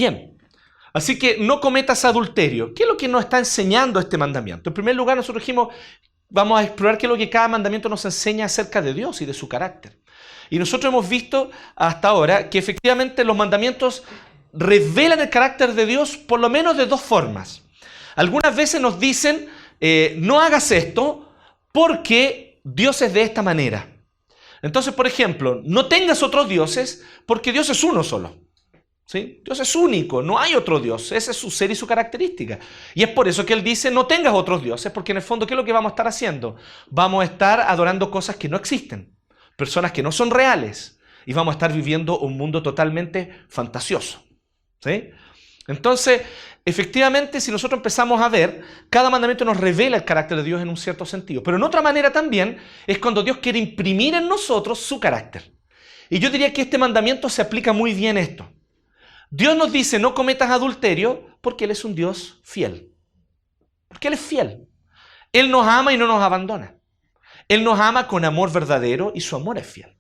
Bien, así que no cometas adulterio. ¿Qué es lo que nos está enseñando este mandamiento? En primer lugar, nosotros dijimos, vamos a explorar qué es lo que cada mandamiento nos enseña acerca de Dios y de su carácter. Y nosotros hemos visto hasta ahora que efectivamente los mandamientos revelan el carácter de Dios por lo menos de dos formas. Algunas veces nos dicen, no hagas esto porque Dios es de esta manera. Entonces, por ejemplo, no tengas otros dioses porque Dios es uno solo. ¿Sí? Dios es único, no hay otro Dios. Ese es su ser y su característica. Y es por eso que Él dice, no tengas otros dioses, porque en el fondo, ¿qué es lo que vamos a estar haciendo? Vamos a estar adorando cosas que no existen, personas que no son reales, y vamos a estar viviendo un mundo totalmente fantasioso. ¿Sí? Entonces, efectivamente, si nosotros empezamos a ver, cada mandamiento nos revela el carácter de Dios en un cierto sentido. Pero en otra manera también es cuando Dios quiere imprimir en nosotros su carácter. Y yo diría que este mandamiento se aplica muy bien a esto. Dios nos dice, no cometas adulterio, porque Él es un Dios fiel. Porque Él es fiel. Él nos ama y no nos abandona. Él nos ama con amor verdadero y su amor es fiel.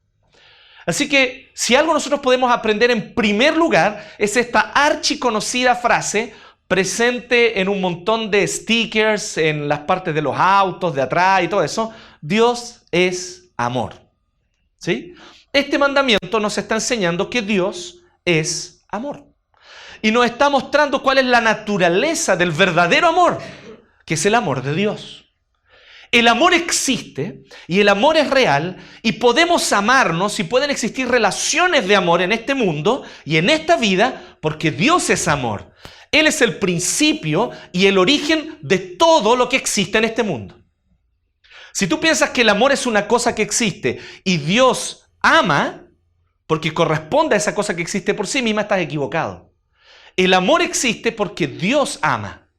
Así que si algo nosotros podemos aprender en primer lugar es esta archiconocida frase presente en un montón de stickers en las partes de los autos, de atrás y todo eso. Dios es amor. ¿Sí? Este mandamiento nos está enseñando que Dios es amor. Y nos está mostrando cuál es la naturaleza del verdadero amor, que es el amor de Dios. El amor existe y el amor es real y podemos amarnos y pueden existir relaciones de amor en este mundo y en esta vida porque Dios es amor. Él es el principio y el origen de todo lo que existe en este mundo. Si tú piensas que el amor es una cosa que existe y Dios ama, porque corresponde a esa cosa que existe por sí misma, estás equivocado. El amor existe porque Dios ama.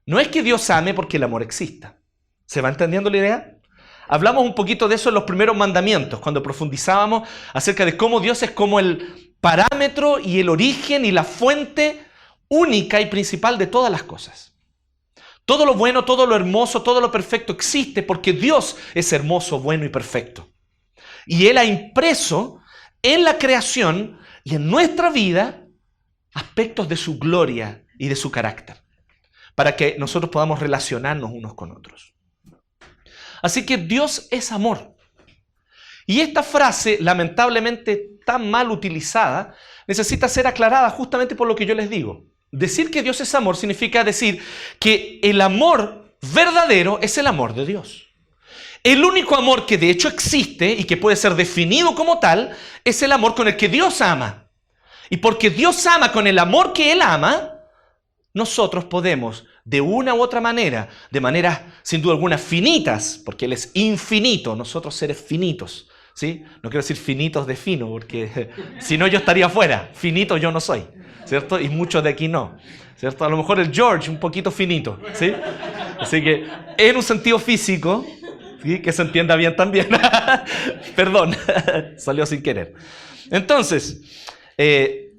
No es que Dios ame porque el amor exista. ¿Se va entendiendo la idea? Hablamos un poquito de eso en los primeros mandamientos, cuando profundizábamos acerca de cómo Dios es como el parámetro y el origen y la fuente única y principal de todas las cosas. Todo lo bueno, todo lo hermoso, todo lo perfecto existe porque Dios es hermoso, bueno y perfecto. Y Él ha impreso en la creación y en nuestra vida aspectos de su gloria y de su carácter, para que nosotros podamos relacionarnos unos con otros. Así que Dios es amor. Y esta frase, lamentablemente tan mal utilizada, necesita ser aclarada justamente por lo que yo les digo. Decir que Dios es amor significa decir que el amor verdadero es el amor de Dios. El único amor que de hecho existe y que puede ser definido como tal es el amor con el que Dios ama. Y porque Dios ama con el amor que Él ama, nosotros podemos, de una u otra manera, de maneras sin duda alguna finitas, porque Él es infinito, nosotros seres finitos, ¿sí? No quiero decir finitos de fino, porque si no yo estaría fuera, finito yo no soy, ¿cierto? Y muchos de aquí no, ¿cierto? A lo mejor el George un poquito finito, ¿sí? Así que en un sentido físico, ¿sí? Que se entienda bien también, perdón, salió sin querer. Entonces,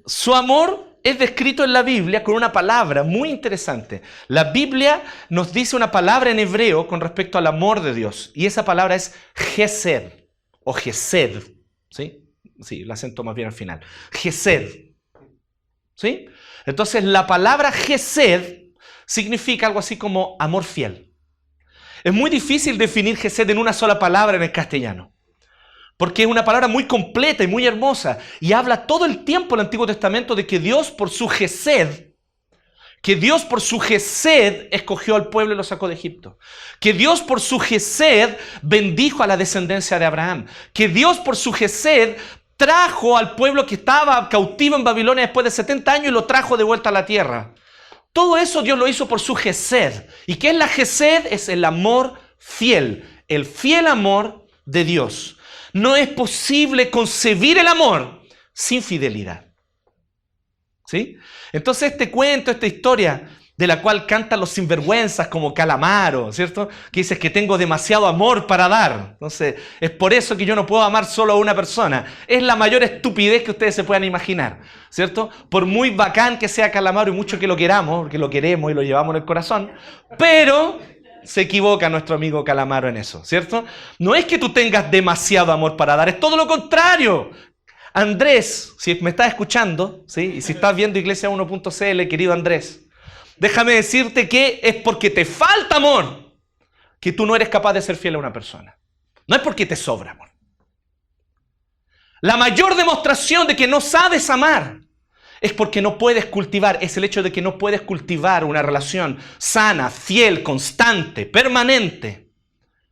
su amor es descrito en la Biblia con una palabra muy interesante. La Biblia nos dice una palabra en hebreo con respecto al amor de Dios. Y esa palabra es Gesed o Gesed. ¿Sí? Sí, el acento más bien al final. Gesed. ¿Sí? Entonces la palabra Gesed significa algo así como amor fiel. Es muy difícil definir Gesed en una sola palabra en el castellano. Porque es una palabra muy completa y muy hermosa. Y habla todo el tiempo en el Antiguo Testamento de que Dios por su Gesed, escogió al pueblo y lo sacó de Egipto. Que Dios por su Gesed bendijo a la descendencia de Abraham. Que Dios por su Gesed trajo al pueblo que estaba cautivo en Babilonia después de 70 años y lo trajo de vuelta a la tierra. Todo eso Dios lo hizo por su Gesed. ¿Y qué es la Gesed? Es el amor fiel. El fiel amor de Dios. No es posible concebir el amor sin fidelidad. ¿Sí? Entonces este cuento, esta historia de la cual cantan los sinvergüenzas como Calamaro, ¿cierto? Que dice que tengo demasiado amor para dar. Entonces es por eso que yo no puedo amar solo a una persona. Es la mayor estupidez que ustedes se puedan imaginar, ¿cierto? Por muy bacán que sea Calamaro y mucho que lo queramos, porque lo queremos y lo llevamos en el corazón, pero se equivoca nuestro amigo Calamaro en eso, ¿cierto? No es que tú tengas demasiado amor para dar, es todo lo contrario. Andrés, si me estás escuchando, ¿sí? Y si estás viendo iglesia1.cl, querido Andrés, déjame decirte que es porque te falta amor que tú no eres capaz de ser fiel a una persona. No es porque te sobra amor. La mayor demostración de que no sabes amar es porque no puedes cultivar, es el hecho de que no puedes cultivar una relación sana, fiel, constante, permanente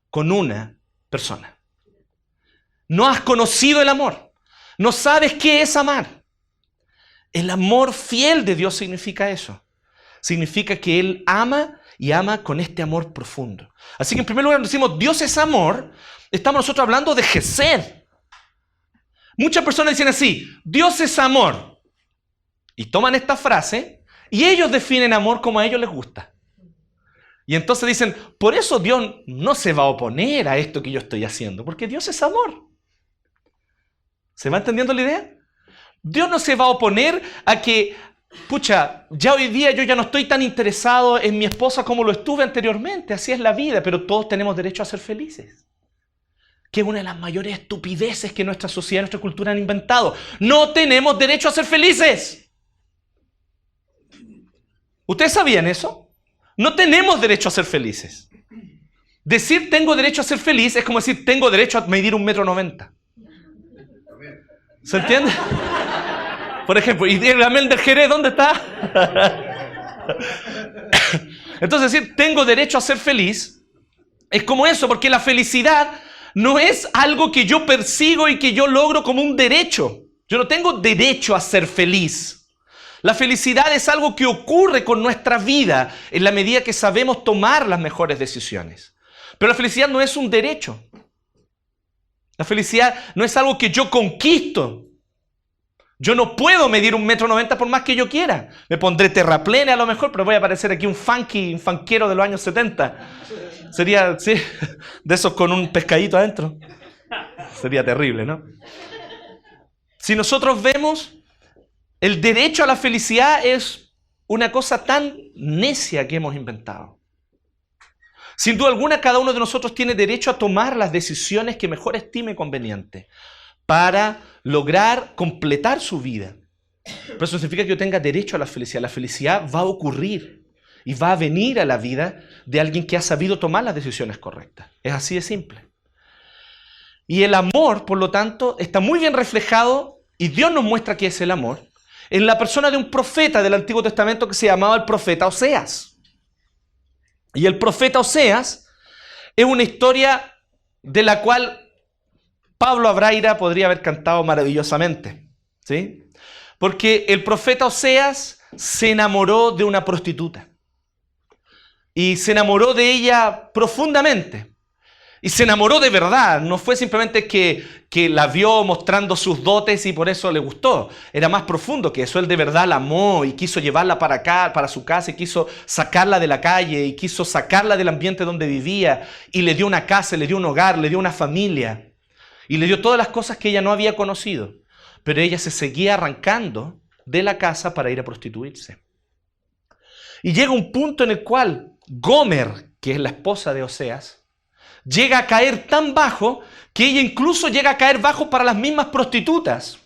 con una persona. No has conocido el amor. No sabes qué es amar. El amor fiel de Dios significa eso. Significa que Él ama y ama con este amor profundo. Así que en primer lugar, cuando decimos Dios es amor, estamos nosotros hablando de Gesed. Muchas personas dicen así, Dios es amor. Y toman esta frase y ellos definen amor como a ellos les gusta. Y entonces dicen, por eso Dios no se va a oponer a esto que yo estoy haciendo, porque Dios es amor. ¿Se va entendiendo la idea? Dios no se va a oponer a que, pucha, ya hoy día yo ya no estoy tan interesado en mi esposa como lo estuve anteriormente. Así es la vida, pero todos tenemos derecho a ser felices. Que es una de las mayores estupideces que nuestra sociedad, nuestra cultura han inventado. No tenemos derecho a ser felices. ¿Ustedes sabían eso? No tenemos derecho a ser felices. Decir tengo derecho a ser feliz es como decir tengo derecho a medir 1,90 m. ¿Se entiende? Por ejemplo, ¿y el Amel del Jerez dónde está? Entonces decir tengo derecho a ser feliz es como eso, porque la felicidad no es algo que yo persigo y que yo logro como un derecho. Yo no tengo derecho a ser feliz. La felicidad es algo que ocurre con nuestra vida en la medida que sabemos tomar las mejores decisiones. Pero la felicidad no es un derecho. La felicidad no es algo que yo conquisto. Yo no puedo medir 1,90 m por más que yo quiera. Me pondré terraplene a lo mejor, pero voy a parecer aquí un funkero de los años 70. Sería, sí, de esos con un pescadito adentro. Sería terrible, ¿no? Si nosotros vemos, el derecho a la felicidad es una cosa tan necia que hemos inventado. Sin duda alguna, cada uno de nosotros tiene derecho a tomar las decisiones que mejor estime conveniente para lograr completar su vida. Pero eso significa que yo tenga derecho a la felicidad. La felicidad va a ocurrir y va a venir a la vida de alguien que ha sabido tomar las decisiones correctas. Es así de simple. Y el amor, por lo tanto, está muy bien reflejado, y Dios nos muestra qué es el amor, en la persona de un profeta del Antiguo Testamento que se llamaba el profeta Oseas. Y el profeta Oseas es una historia de la cual Pablo Abraira podría haber cantado maravillosamente, ¿sí? Porque el profeta Oseas se enamoró de una prostituta. Y se enamoró de ella profundamente. Y se enamoró de verdad. No fue simplemente que la vio mostrando sus dotes y por eso le gustó. Era más profundo que eso. Él de verdad la amó y quiso llevarla para acá, para su casa, y quiso sacarla de la calle y quiso sacarla del ambiente donde vivía. Y le dio una casa, le dio un hogar, le dio una familia. Y le dio todas las cosas que ella no había conocido. Pero ella se seguía arrancando de la casa para ir a prostituirse. Y llega un punto en el cual Gomer, que es la esposa de Oseas, llega a caer tan bajo que ella incluso llega a caer bajo para las mismas prostitutas.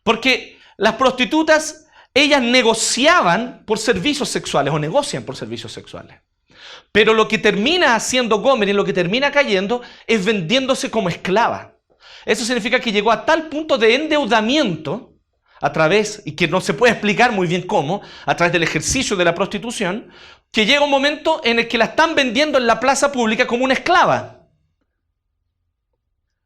Porque las prostitutas, ellas negociaban por servicios sexuales o negocian por servicios sexuales. Pero lo que termina haciendo Gomer y lo que termina cayendo es vendiéndose como esclava. Eso significa que llegó a tal punto de endeudamiento a través, y que no se puede explicar muy bien cómo, a través del ejercicio de la prostitución, que llega un momento en el que la están vendiendo en la plaza pública como una esclava.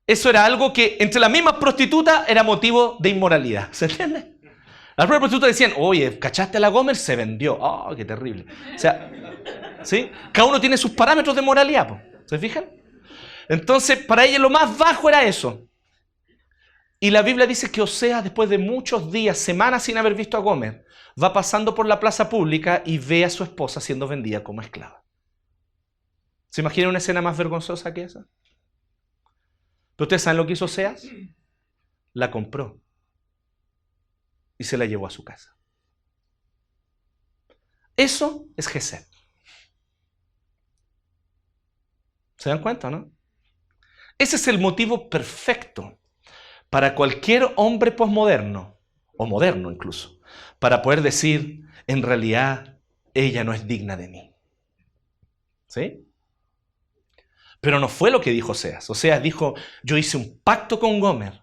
Eso era algo que entre las mismas prostitutas era motivo de inmoralidad. ¿Se entiende? Las propias prostitutas decían, oye, ¿cachaste a la Gomer? Se vendió. ¡Oh, qué terrible! O sea, ¿sí? Cada uno tiene sus parámetros de moralidad, ¿po? ¿Se fijan? Entonces, para ella lo más bajo era eso. Y la Biblia dice que Oseas, después de muchos días, semanas sin haber visto a Gomer, va pasando por la plaza pública y ve a su esposa siendo vendida como esclava. ¿Se imaginan una escena más vergonzosa que esa? ¿Pero ustedes saben lo que hizo Oseas? La compró y se la llevó a su casa. Eso es Gesed. ¿Se dan cuenta, no? Ese es el motivo perfecto para cualquier hombre posmoderno, o moderno incluso, para poder decir, en realidad, ella no es digna de mí. ¿Sí? Pero no fue lo que dijo Oseas. Oseas dijo, yo hice un pacto con Gomer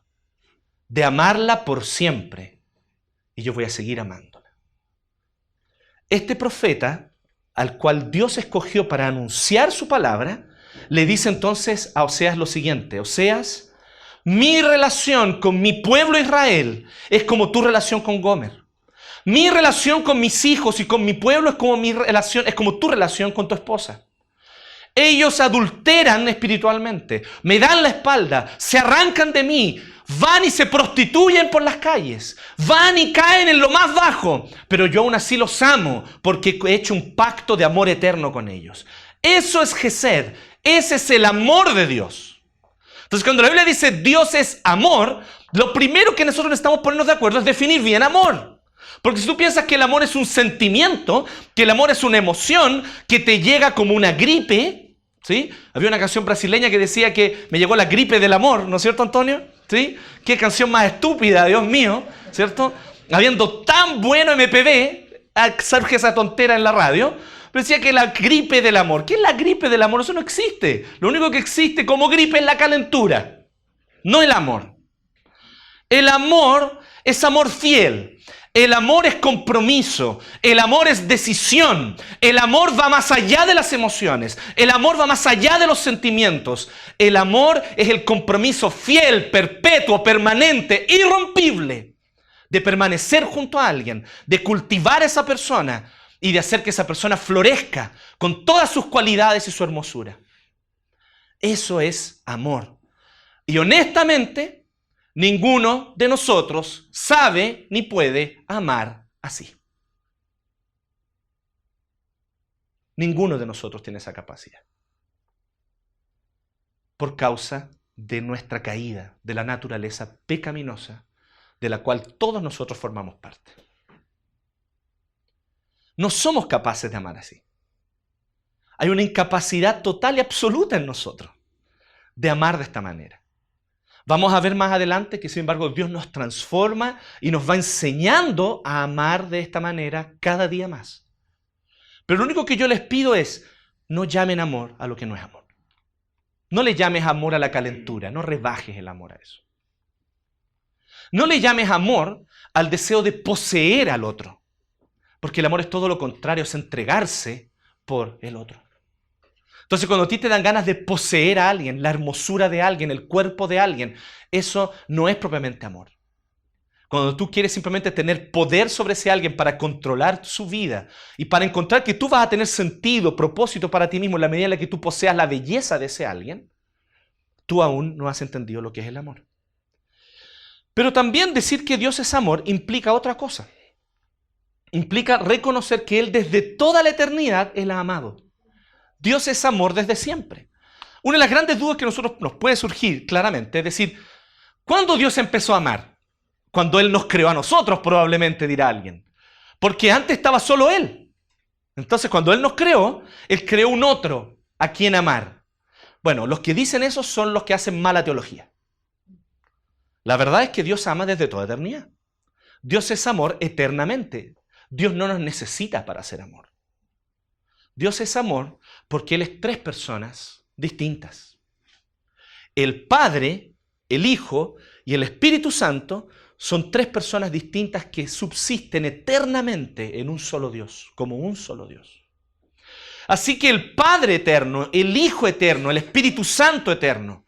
de amarla por siempre y yo voy a seguir amándola. Este profeta, al cual Dios escogió para anunciar su palabra, le dice entonces a Oseas lo siguiente: Oseas, mi relación con mi pueblo Israel es como tu relación con Gomer. Mi relación con mis hijos y con mi pueblo es como tu relación con tu esposa. Ellos adulteran espiritualmente, me dan la espalda, se arrancan de mí, van y se prostituyen por las calles, van y caen en lo más bajo, pero yo aún así los amo porque he hecho un pacto de amor eterno con ellos. Eso es Gesed, ese es el amor de Dios. Entonces, cuando la Biblia dice Dios es amor, lo primero que nosotros necesitamos ponernos de acuerdo es definir bien amor. Porque si tú piensas que el amor es un sentimiento, que el amor es una emoción que te llega como una gripe, ¿sí? Había una canción brasileña que decía que me llegó la gripe del amor, ¿no es cierto, Antonio? ¿Sí? Qué canción más estúpida, Dios mío, ¿cierto? Habiendo tan bueno MPB, surge esa tontera en la radio, pero decía que la gripe del amor. ¿Qué es la gripe del amor? Eso no existe. Lo único que existe como gripe es la calentura, no el amor. El amor es amor fiel. El amor es compromiso, el amor es decisión, el amor va más allá de las emociones, el amor va más allá de los sentimientos. El amor es el compromiso fiel, perpetuo, permanente, irrompible de permanecer junto a alguien, de cultivar a esa persona y de hacer que esa persona florezca con todas sus cualidades y su hermosura. Eso es amor. Y honestamente, ninguno de nosotros sabe ni puede amar así. Ninguno de nosotros tiene esa capacidad. Por causa de nuestra caída, de la naturaleza pecaminosa, de la cual todos nosotros formamos parte. No somos capaces de amar así. Hay una incapacidad total y absoluta en nosotros de amar de esta manera. Vamos a ver más adelante que, sin embargo, Dios nos transforma y nos va enseñando a amar de esta manera cada día más. Pero lo único que yo les pido es, no llamen amor a lo que no es amor. No le llames amor a la calentura, no rebajes el amor a eso. No le llames amor al deseo de poseer al otro, porque el amor es todo lo contrario, es entregarse por el otro. Entonces, cuando a ti te dan ganas de poseer a alguien, la hermosura de alguien, el cuerpo de alguien, eso no es propiamente amor. Cuando tú quieres simplemente tener poder sobre ese alguien para controlar su vida y para encontrar que tú vas a tener sentido, propósito para ti mismo en la medida en la que tú poseas la belleza de ese alguien, tú aún no has entendido lo que es el amor. Pero también decir que Dios es amor implica otra cosa. Implica reconocer que Él desde toda la eternidad Él ha amado. Dios es amor desde siempre. Una de las grandes dudas que nos puede surgir claramente es decir, ¿cuándo Dios empezó a amar? Cuando Él nos creó a nosotros, probablemente dirá alguien. Porque antes estaba solo Él. Entonces, cuando Él nos creó, Él creó un otro a quien amar. Bueno, los que dicen eso son los que hacen mala teología. La verdad es que Dios ama desde toda eternidad. Dios es amor eternamente. Dios no nos necesita para ser amor. Dios es amor porque Él es tres personas distintas. El Padre, el Hijo y el Espíritu Santo son tres personas distintas que subsisten eternamente en un solo Dios, como un solo Dios. Así que el Padre eterno, el Hijo eterno, el Espíritu Santo eterno,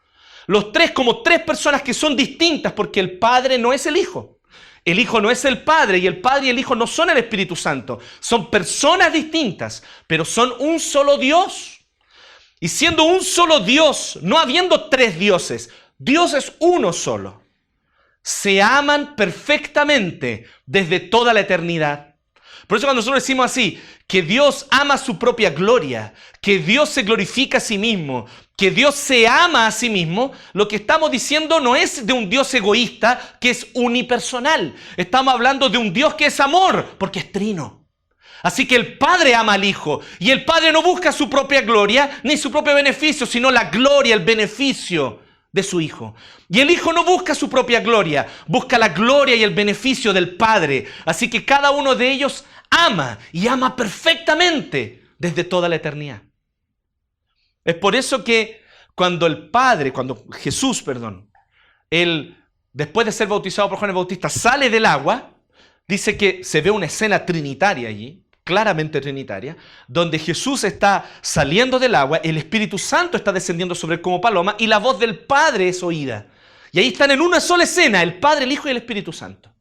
los tres como tres personas que son distintas porque el Padre no es el Hijo. El Hijo no es el Padre y el Hijo no son el Espíritu Santo. Son personas distintas, pero son un solo Dios. Y siendo un solo Dios, no habiendo tres dioses, Dios es uno solo. Se aman perfectamente desde toda la eternidad. Por eso cuando nosotros decimos así, que Dios ama su propia gloria, que Dios se glorifica a sí mismo, que Dios se ama a sí mismo, lo que estamos diciendo no es de un Dios egoísta que es unipersonal. Estamos hablando de un Dios que es amor, porque es trino. Así que el Padre ama al Hijo y el Padre no busca su propia gloria ni su propio beneficio, sino la gloria, el beneficio de su Hijo. Y el Hijo no busca su propia gloria, busca la gloria y el beneficio del Padre. Así que cada uno de ellos ama y ama perfectamente desde toda la eternidad. Es por eso que cuando Jesús, él, después de ser bautizado por Juan el Bautista, sale del agua, dice que se ve una escena trinitaria allí, claramente trinitaria, donde Jesús está saliendo del agua, el Espíritu Santo está descendiendo sobre él como paloma y la voz del Padre es oída. Y ahí están en una sola escena, el Padre, el Hijo y el Espíritu Santo.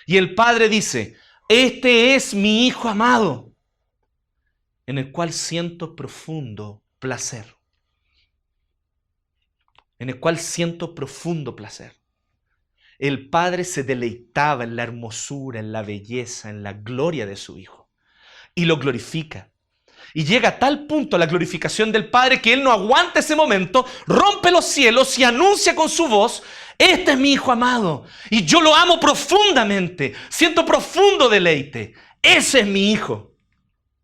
Y el Padre dice, este es mi Hijo amado, en el cual siento profundo placer. En el cual siento profundo placer. El Padre se deleitaba en la hermosura, en la belleza, en la gloria de su Hijo. Y lo glorifica. Y llega a tal punto la glorificación del Padre que Él no aguanta ese momento, rompe los cielos y anuncia con su voz, este es mi Hijo amado y yo lo amo profundamente, siento profundo deleite. Ese es mi Hijo.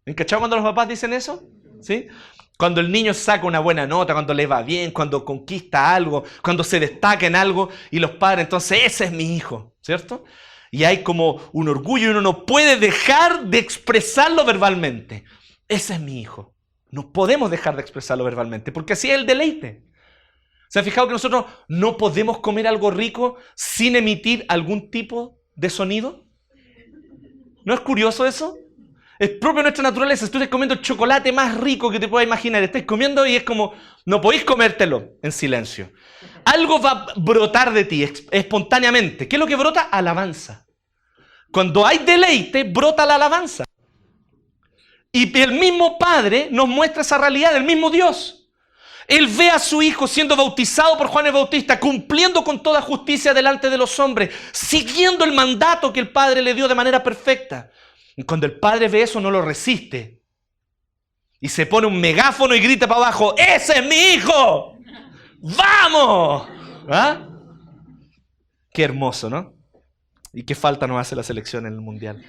¿Encachado cuando los papás dicen eso? ¿Sí? Cuando el niño saca una buena nota, cuando le va bien, cuando conquista algo, cuando se destaca en algo y los padres, entonces ese es mi hijo, ¿cierto? Y hay como un orgullo y uno no puede dejar de expresarlo verbalmente. Ese es mi hijo. No podemos dejar de expresarlo verbalmente porque así es el deleite. ¿Se han fijado que nosotros no podemos comer algo rico sin emitir algún tipo de sonido? ¿No es curioso eso? Es propio de nuestra naturaleza. Tú estás comiendo el chocolate más rico que te puedas imaginar. Estás comiendo y es como, no podéis comértelo en silencio. Algo va a brotar de ti espontáneamente. ¿Qué es lo que brota? Alabanza. Cuando hay deleite, brota la alabanza. Y el mismo Padre nos muestra esa realidad, el mismo Dios. Él ve a su Hijo siendo bautizado por Juan el Bautista, cumpliendo con toda justicia delante de los hombres, siguiendo el mandato que el Padre le dio de manera perfecta. Y cuando el Padre ve eso, no lo resiste. Y se pone un megáfono y grita para abajo, ¡ese es mi Hijo! ¡Vamos! ¿Ah? Qué hermoso, ¿no? Y qué falta nos hace la selección en el Mundial.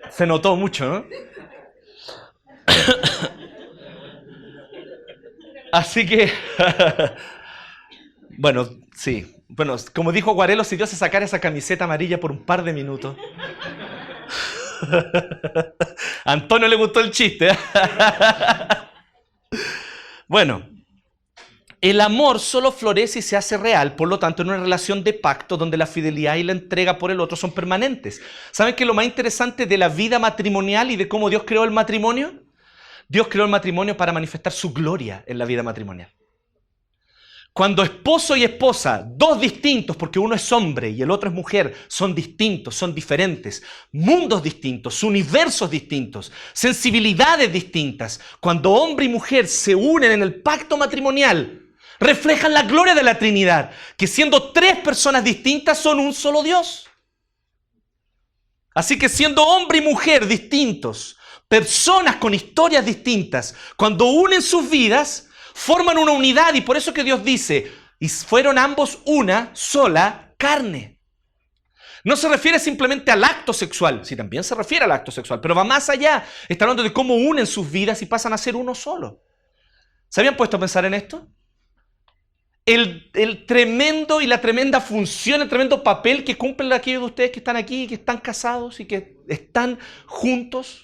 Se notó mucho, ¿no? Así que, bueno, sí. Bueno, como dijo Guarelo, si Dios se sacara esa camiseta amarilla por un par de minutos. A Antonio le gustó el chiste. Bueno, el amor solo florece y se hace real, por lo tanto, en una relación de pacto donde la fidelidad y la entrega por el otro son permanentes. ¿Saben qué es lo más interesante de la vida matrimonial y de cómo Dios creó el matrimonio? Dios creó el matrimonio para manifestar su gloria en la vida matrimonial. Cuando esposo y esposa, dos distintos, porque uno es hombre y el otro es mujer, son distintos, son diferentes, mundos distintos, universos distintos, sensibilidades distintas. Cuando hombre y mujer se unen en el pacto matrimonial, reflejan la gloria de la Trinidad, que siendo tres personas distintas son un solo Dios. Así que siendo hombre y mujer distintos, personas con historias distintas, cuando unen sus vidas, forman una unidad y por eso que Dios dice, y fueron ambos una sola carne. No se refiere simplemente al acto sexual, sí, también se refiere al acto sexual, pero va más allá. Está hablando de cómo unen sus vidas y pasan a ser uno solo. ¿Se habían puesto a pensar en esto? El tremendo y la tremenda función, el tremendo papel que cumplen aquellos de ustedes que están aquí, que están casados y que están juntos,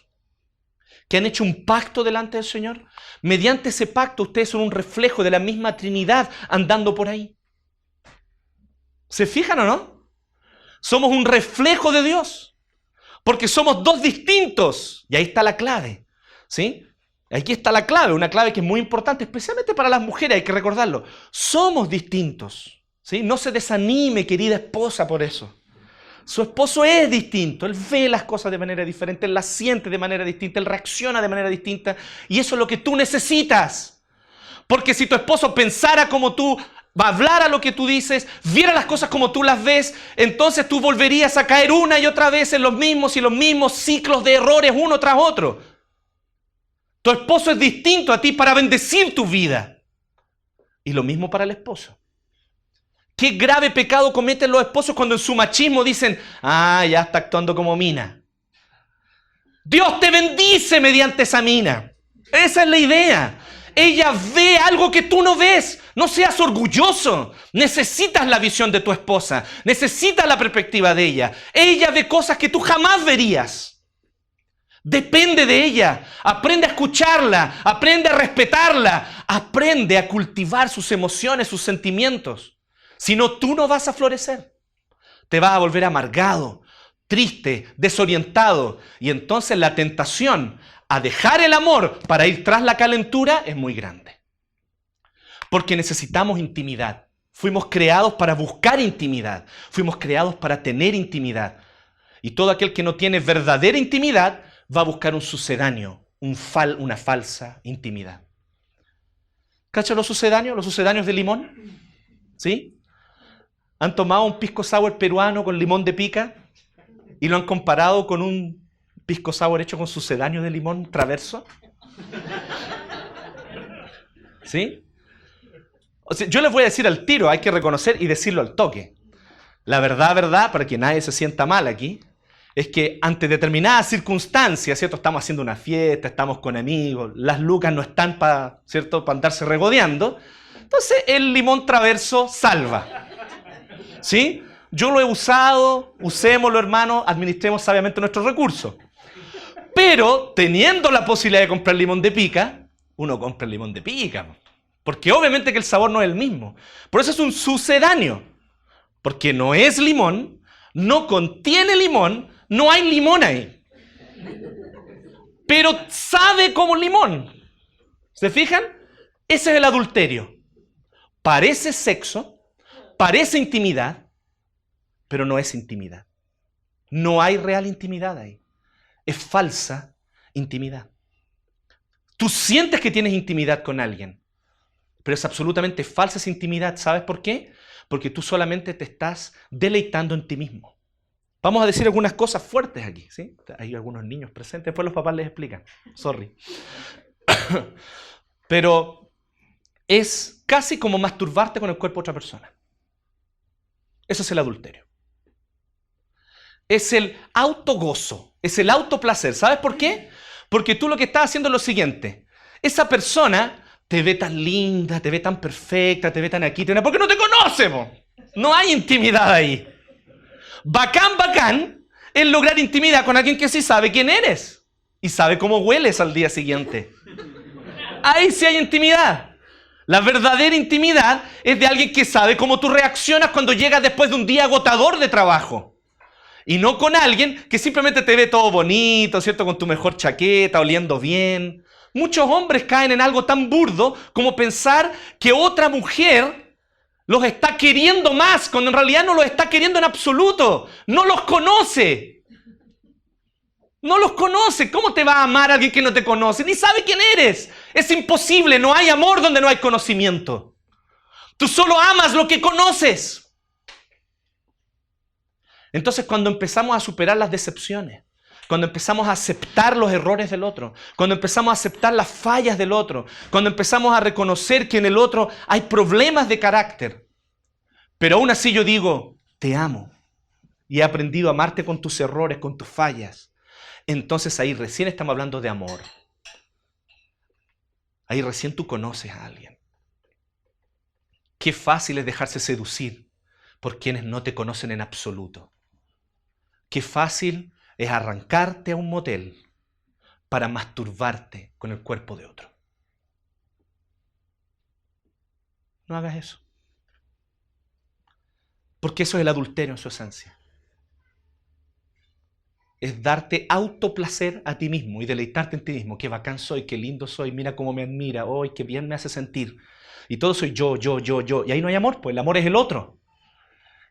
que han hecho un pacto delante del Señor. Mediante ese pacto ustedes son un reflejo de la misma Trinidad andando por ahí. ¿Se fijan o no? Somos un reflejo de Dios. Porque somos dos distintos. Y ahí está la clave. ¿Sí? Aquí está la clave, una clave que es muy importante, especialmente para las mujeres, hay que recordarlo. Somos distintos. ¿Sí? No se desanime, querida esposa, por eso. Su esposo es distinto, él ve las cosas de manera diferente, él las siente de manera distinta, él reacciona de manera distinta y eso es lo que tú necesitas. Porque si tu esposo pensara como tú, hablara lo que tú dices, viera las cosas como tú las ves, entonces tú volverías a caer una y otra vez en los mismos y los mismos ciclos de errores uno tras otro. Tu esposo es distinto a ti para bendecir tu vida. Y lo mismo para el esposo. ¿Qué grave pecado cometen los esposos cuando en su machismo dicen, ya está actuando como mina? Dios te bendice mediante esa mina. Esa es la idea. Ella ve algo que tú no ves. No seas orgulloso. Necesitas la visión de tu esposa. Necesitas la perspectiva de ella. Ella ve cosas que tú jamás verías. Depende de ella. Aprende a escucharla. Aprende a respetarla. Aprende a cultivar sus emociones, sus sentimientos. Si no, tú no vas a florecer. Te vas a volver amargado, triste, desorientado. Y entonces la tentación a dejar el amor para ir tras la calentura es muy grande. Porque necesitamos intimidad. Fuimos creados para buscar intimidad. Fuimos creados para tener intimidad. Y todo aquel que no tiene verdadera intimidad va a buscar un sucedáneo, una falsa intimidad. ¿Cachai los sucedáneos? ¿Los sucedáneos de limón? ¿Sí? ¿Han tomado un pisco sour peruano con limón de pica y lo han comparado con un pisco sour hecho con sucedáneo de limón traverso? ¿Sí? O sea, yo les voy a decir al tiro, hay que reconocer y decirlo al toque. La verdad, para que nadie se sienta mal aquí, es que ante determinadas circunstancias, ¿cierto? Estamos haciendo una fiesta, estamos con amigos, las lucas no están para, ¿cierto?, para andarse regodeando. Entonces el limón traverso salva. ¿Sí? Yo lo he usado, usémoslo, hermano, administremos sabiamente nuestros recursos. Pero teniendo la posibilidad de comprar limón de pica, uno compra el limón de pica. Porque obviamente que el sabor no es el mismo. Por eso es un sucedáneo. Porque no es limón, no contiene limón, no hay limón ahí. Pero sabe como limón. ¿Se fijan? Ese es el adulterio. Parece sexo, parece intimidad, pero no es intimidad. No hay real intimidad ahí. Es falsa intimidad. Tú sientes que tienes intimidad con alguien, pero es absolutamente falsa esa intimidad. ¿Sabes por qué? Porque tú solamente te estás deleitando en ti mismo. Vamos a decir algunas cosas fuertes aquí, ¿sí? Hay algunos niños presentes, después los papás les explican. Sorry. Pero es casi como masturbarte con el cuerpo de otra persona. Eso es el adulterio. Es el autogozo, es el autoplacer. ¿Sabes por qué? Porque tú lo que estás haciendo es lo siguiente. Esa persona te ve tan linda, te ve tan perfecta, te ve tan aquí, porque no te conoce, po. No hay intimidad ahí. Bacán es lograr intimidad con alguien que sí sabe quién eres y sabe cómo hueles al día siguiente. Ahí sí hay intimidad. La verdadera intimidad es de alguien que sabe cómo tú reaccionas cuando llegas después de un día agotador de trabajo. Y no con alguien que simplemente te ve todo bonito, ¿cierto? Con tu mejor chaqueta, oliendo bien. Muchos hombres caen en algo tan burdo como pensar que otra mujer los está queriendo más, cuando en realidad no los está queriendo en absoluto. No los conoce. No los conoce. ¿Cómo te va a amar alguien que no te conoce? Ni sabe quién eres. Es imposible. No hay amor donde no hay conocimiento. Tú solo amas lo que conoces. Entonces, cuando empezamos a superar las decepciones, cuando empezamos a aceptar los errores del otro, cuando empezamos a aceptar las fallas del otro, cuando empezamos a reconocer que en el otro hay problemas de carácter, pero aún así yo digo, te amo y he aprendido a amarte con tus errores, con tus fallas, entonces ahí recién estamos hablando de amor. Ahí recién tú conoces a alguien. Qué fácil es dejarse seducir por quienes no te conocen en absoluto. Qué fácil es arrancarte a un motel para masturbarte con el cuerpo de otro. No hagas eso. Porque eso es el adulterio en su esencia. Es darte autoplacer a ti mismo y deleitarte en ti mismo. Qué bacán soy, qué lindo soy, mira cómo me admira, oh, qué bien me hace sentir. Y todo soy yo. Y ahí no hay amor, pues el amor es el otro.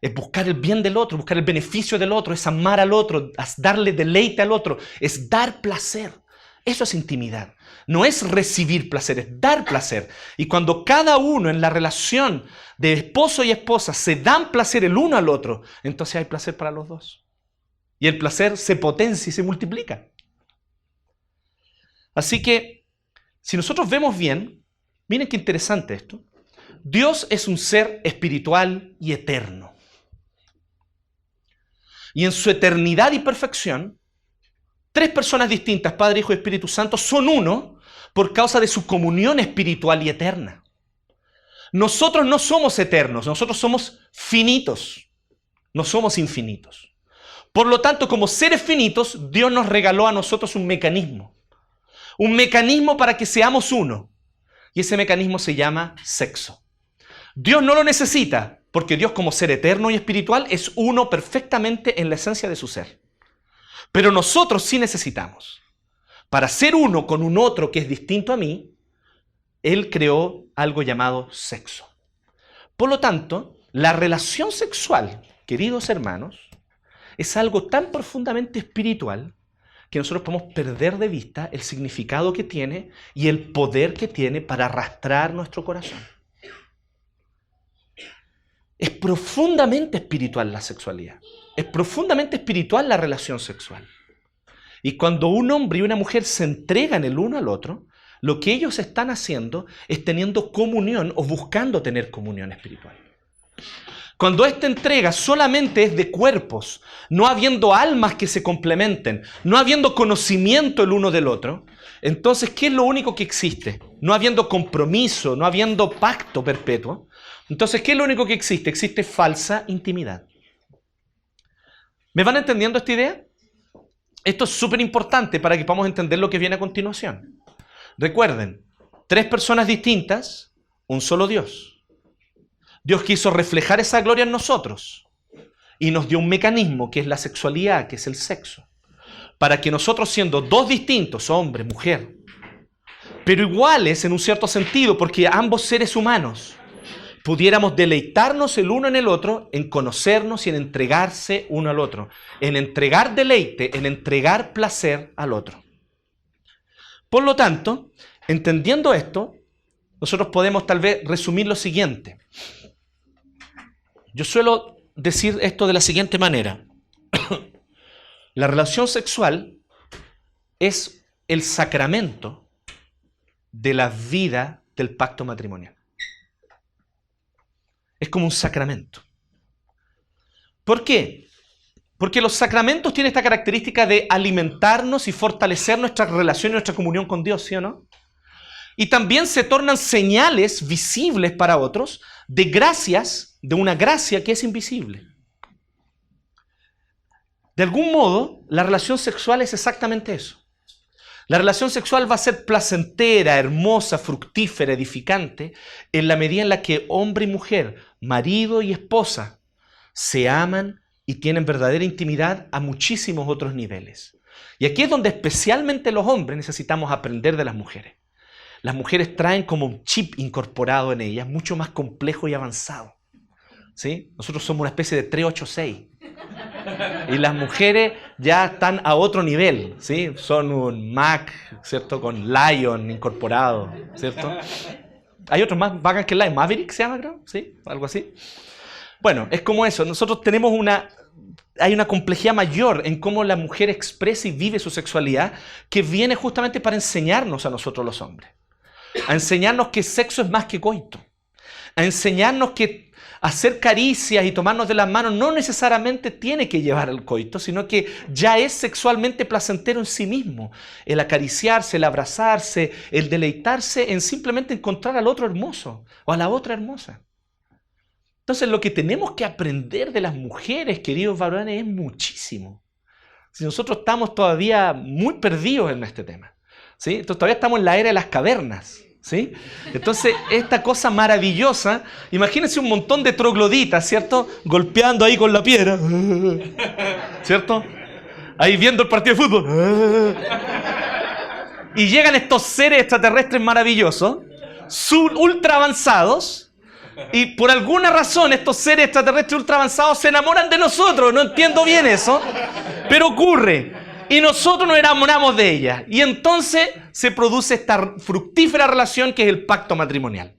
Es buscar el bien del otro, buscar el beneficio del otro, es amar al otro, es darle deleite al otro, es dar placer. Eso es intimidad. No es recibir placer, es dar placer. Y cuando cada uno en la relación de esposo y esposa se dan placer el uno al otro, entonces hay placer para los dos. Y el placer se potencia y se multiplica. Así que, si nosotros vemos bien, miren qué interesante esto. Dios es un ser espiritual y eterno. Y en su eternidad y perfección, tres personas distintas, Padre, Hijo y Espíritu Santo, son uno por causa de su comunión espiritual y eterna. Nosotros no somos eternos, nosotros somos finitos, no somos infinitos. Por lo tanto, como seres finitos, Dios nos regaló a nosotros un mecanismo para que seamos uno. Y ese mecanismo se llama sexo. Dios no lo necesita, porque Dios como ser eterno y espiritual es uno perfectamente en la esencia de su ser. Pero nosotros sí necesitamos. Para ser uno con un otro que es distinto a mí, Él creó algo llamado sexo. Por lo tanto, la relación sexual, queridos hermanos, es algo tan profundamente espiritual que nosotros podemos perder de vista el significado que tiene y el poder que tiene para arrastrar nuestro corazón. Es profundamente espiritual la sexualidad. Es profundamente espiritual la relación sexual. Y cuando un hombre y una mujer se entregan el uno al otro, lo que ellos están haciendo es teniendo comunión o buscando tener comunión espiritual. Cuando esta entrega solamente es de cuerpos, no habiendo almas que se complementen, no habiendo conocimiento el uno del otro, entonces, ¿qué es lo único que existe? No habiendo compromiso, no habiendo pacto perpetuo. Entonces, ¿qué es lo único que existe? Existe falsa intimidad. ¿Me van entendiendo esta idea? Esto es súper importante para que podamos entender lo que viene a continuación. Recuerden, 3 personas distintas, un solo Dios. Dios quiso reflejar esa gloria en nosotros y nos dio un mecanismo que es la sexualidad, que es el sexo, para que nosotros siendo 2 distintos, hombre, mujer, pero iguales en un cierto sentido, porque ambos seres humanos, pudiéramos deleitarnos el uno en el otro, en conocernos y en entregarse uno al otro, en entregar deleite, en entregar placer al otro. Por lo tanto, entendiendo esto, nosotros podemos tal vez resumir lo siguiente. Yo suelo decir esto de la siguiente manera. La relación sexual es el sacramento de la vida del pacto matrimonial. Es como un sacramento. ¿Por qué? Porque los sacramentos tienen esta característica de alimentarnos y fortalecer nuestra relación y nuestra comunión con Dios, ¿sí o no? Y también se tornan señales visibles para otros de gracias, de una gracia que es invisible. De algún modo, la relación sexual es exactamente eso. La relación sexual va a ser placentera, hermosa, fructífera, edificante, en la medida en la que hombre y mujer, marido y esposa, se aman y tienen verdadera intimidad a muchísimos otros niveles. Y aquí es donde especialmente los hombres necesitamos aprender de las mujeres. Las mujeres traen como un chip incorporado en ellas, mucho más complejo y avanzado. ¿Sí? Nosotros somos una especie de 386. Y las mujeres ya están a otro nivel, ¿sí? Son un Mac, ¿cierto? Con Lion incorporado, ¿cierto? Hay otros más bacanes que el Lion, Maverick se llama, creo, ¿sí? Algo así. Bueno, es como eso. Nosotros tenemos hay una complejidad mayor en cómo la mujer expresa y vive su sexualidad que viene justamente para enseñarnos a nosotros los hombres. A enseñarnos que sexo es más que coito. A enseñarnos que hacer caricias y tomarnos de las manos no necesariamente tiene que llevar al coito, sino que ya es sexualmente placentero en sí mismo. El acariciarse, el abrazarse, el deleitarse en simplemente encontrar al otro hermoso o a la otra hermosa. Entonces lo que tenemos que aprender de las mujeres, queridos varones, es muchísimo. Si nosotros estamos todavía muy perdidos en este tema, ¿sí? Entonces todavía estamos en la era de las cavernas, ¿sí? Entonces esta cosa maravillosa, imagínense un montón de trogloditas, ¿cierto? Golpeando ahí con la piedra, ¿cierto? Ahí viendo el partido de fútbol. Y llegan estos seres extraterrestres maravillosos, ultra avanzados, y por alguna razón estos seres extraterrestres ultra avanzados se enamoran de nosotros. No entiendo bien eso, pero ocurre. Y nosotros nos enamoramos de ellas. Y entonces se produce esta fructífera relación que es el pacto matrimonial.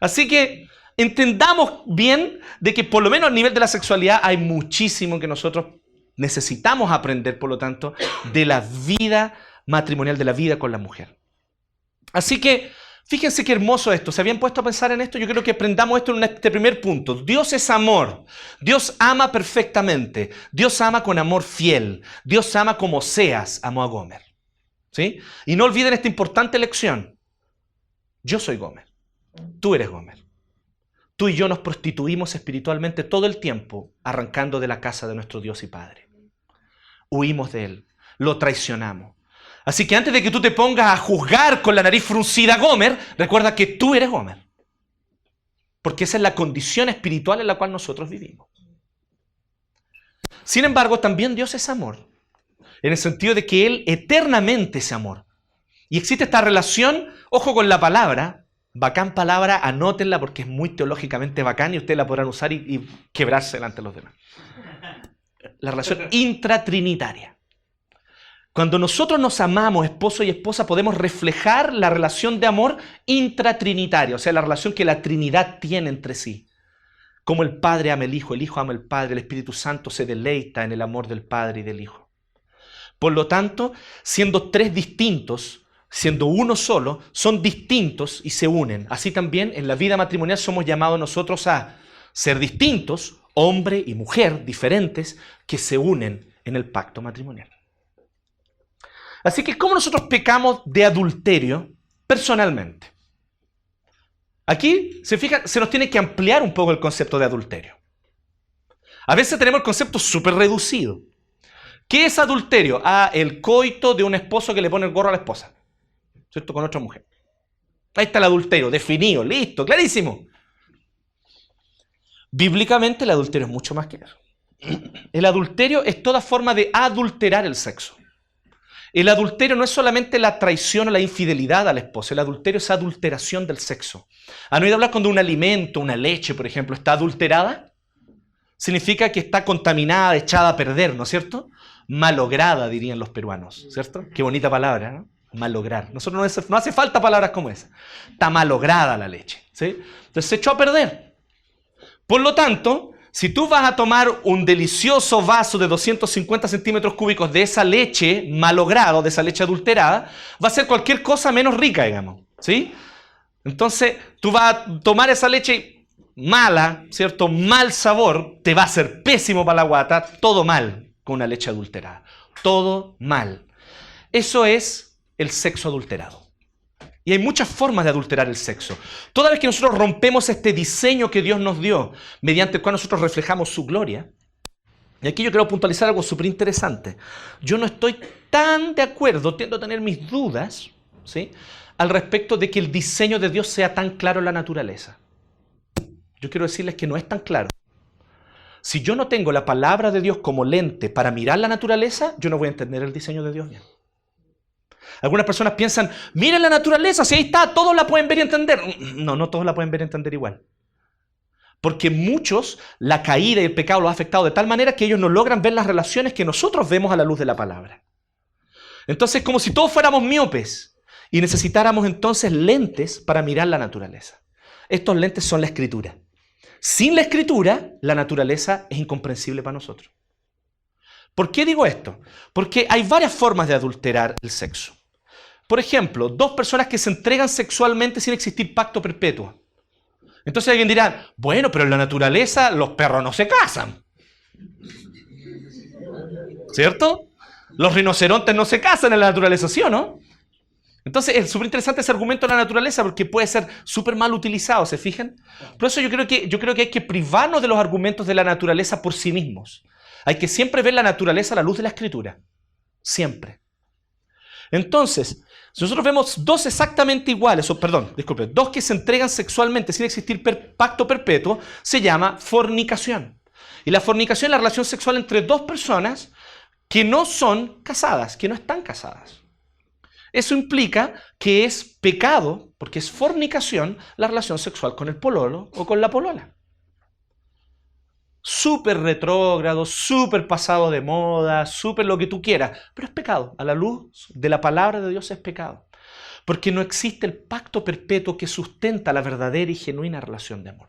Así que entendamos bien de que por lo menos a nivel de la sexualidad hay muchísimo que nosotros necesitamos aprender, por lo tanto, de la vida matrimonial, de la vida con la mujer. Así que fíjense qué hermoso esto. ¿Se habían puesto a pensar en esto? Yo creo que aprendamos esto en este primer punto. Dios es amor. Dios ama perfectamente. Dios ama con amor fiel. Dios ama como Oseas amó a Gomer. ¿sí? Y no olviden esta importante lección. Yo soy Gomer. Tú eres Gomer. Tú y yo nos prostituimos espiritualmente todo el tiempo, arrancando de la casa de nuestro Dios y Padre. Huimos de Él, lo traicionamos. Así que antes de que tú te pongas a juzgar con la nariz fruncida a Gomer, recuerda que tú eres Gomer. Porque esa es la condición espiritual en la cual nosotros vivimos. Sin embargo, también Dios es amor, en el sentido de que Él eternamente es amor. Y existe esta relación, ojo con la palabra, bacán palabra, anótenla porque es muy teológicamente bacán y ustedes la podrán usar y quebrarse delante de los demás. La relación intratrinitaria. Cuando nosotros nos amamos, esposo y esposa, podemos reflejar la relación de amor intratrinitaria, o sea, la relación que la Trinidad tiene entre sí. Como el Padre ama al Hijo, el Hijo ama al Padre, el Espíritu Santo se deleita en el amor del Padre y del Hijo. Por lo tanto, siendo tres distintos, siendo uno solo, son distintos y se unen. Así también en la vida matrimonial somos llamados nosotros a ser distintos, hombre y mujer, diferentes, que se unen en el pacto matrimonial. Así que, ¿cómo nosotros pecamos de adulterio personalmente? Aquí, se fijan, se nos tiene que ampliar un poco el concepto de adulterio. A veces tenemos el concepto súper reducido. ¿Qué es adulterio? El coito de un esposo que le pone el gorro a la esposa, ¿cierto? Con otra mujer. Ahí está el adulterio, definido, listo, clarísimo. Bíblicamente el adulterio es mucho más que eso. El adulterio es toda forma de adulterar el sexo. El adulterio no es solamente la traición o la infidelidad a la esposa. El adulterio es adulteración del sexo. ¿Han oído hablar cuando un alimento, una leche, por ejemplo, está adulterada? Significa que está contaminada, echada a perder, ¿no es cierto? Malograda, dirían los peruanos, ¿cierto? Qué bonita palabra, ¿no? Malograr. Nosotros no hace falta palabras como esa. Está malograda la leche, ¿sí? Entonces se echó a perder. Por lo tanto, si tú vas a tomar un delicioso vaso de 250 centímetros cúbicos de esa leche malograda, de esa leche adulterada, va a ser cualquier cosa menos rica, digamos, ¿sí? Entonces, tú vas a tomar esa leche mala, ¿cierto? Mal sabor, te va a hacer pésimo para la guata, todo mal con una leche adulterada. Todo mal. Eso es el sexo adulterado. Y hay muchas formas de adulterar el sexo. Toda vez que nosotros rompemos este diseño que Dios nos dio, mediante el cual nosotros reflejamos su gloria, y aquí yo quiero puntualizar algo súper interesante. Yo no estoy tan de acuerdo, tiendo a tener mis dudas, ¿sí?, al respecto de que el diseño de Dios sea tan claro en la naturaleza. Yo quiero decirles que no es tan claro. Si yo no tengo la palabra de Dios como lente para mirar la naturaleza, yo no voy a entender el diseño de Dios bien. Algunas personas piensan, miren la naturaleza, si ahí está, todos la pueden ver y entender. No, no todos la pueden ver y entender igual. Porque muchos, la caída y el pecado los ha afectado de tal manera que ellos no logran ver las relaciones que nosotros vemos a la luz de la palabra. Entonces, como si todos fuéramos miopes y necesitáramos entonces lentes para mirar la naturaleza. Estos lentes son la Escritura. Sin la Escritura, la naturaleza es incomprensible para nosotros. ¿Por qué digo esto? Porque hay varias formas de adulterar el sexo. Por ejemplo, dos personas que se entregan sexualmente sin existir pacto perpetuo. Entonces alguien dirá, bueno, pero en la naturaleza los perros no se casan. ¿Cierto? Los rinocerontes no se casan en la naturaleza, ¿sí o no? Entonces es súper interesante ese argumento de la naturaleza porque puede ser súper mal utilizado, ¿se fijan? Por eso yo creo que hay que privarnos de los argumentos de la naturaleza por sí mismos. Hay que siempre ver la naturaleza a la luz de la Escritura. Siempre. Entonces, si nosotros vemos dos exactamente iguales, dos que se entregan sexualmente sin existir pacto perpetuo, se llama fornicación. Y la fornicación es la relación sexual entre dos personas que no son casadas, que no están casadas. Eso implica que es pecado, porque es fornicación, la relación sexual con el pololo o con la polola. Súper retrógrado, súper pasado de moda, súper lo que tú quieras, pero es pecado. A la luz de la palabra de Dios es pecado. Porque no existe el pacto perpetuo que sustenta la verdadera y genuina relación de amor.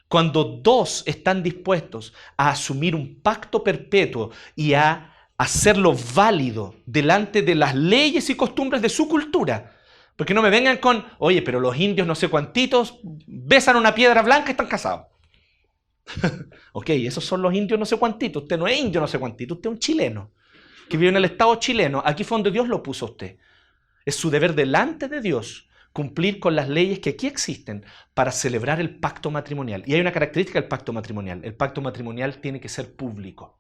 Cuando dos están dispuestos a asumir un pacto perpetuo y a hacerlo válido delante de las leyes y costumbres de su cultura, porque no me vengan con, oye, pero los indios no sé cuantitos besan una piedra blanca y están casados. Ok, esos son los indios no sé cuantitos. Usted no es indio no sé cuantito, usted es un chileno. que vive en el Estado chileno, aquí fue donde Dios lo puso a usted. Es su deber delante de Dios cumplir con las leyes que aquí existen para celebrar el pacto matrimonial. Y hay una característica del pacto matrimonial. El pacto matrimonial tiene que ser público.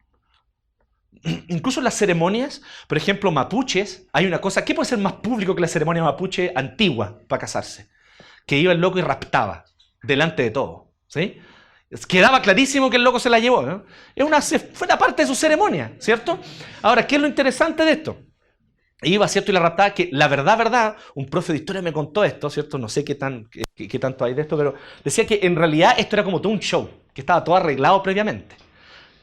Incluso en las ceremonias, por ejemplo, mapuches, hay una cosa, ¿qué puede ser más público que la ceremonia mapuche antigua para casarse? Que iba el loco y raptaba delante de todo, ¿sí? Quedaba clarísimo que el loco se la llevó, ¿no? Fue una parte de su ceremonia, ¿cierto? Ahora, ¿qué es lo interesante de esto? Iba, ¿cierto? Y la raptaba, que la verdad, un profe de historia me contó esto, ¿cierto? No sé qué tanto hay de esto, pero decía que en realidad esto era como todo un show, que estaba todo arreglado previamente.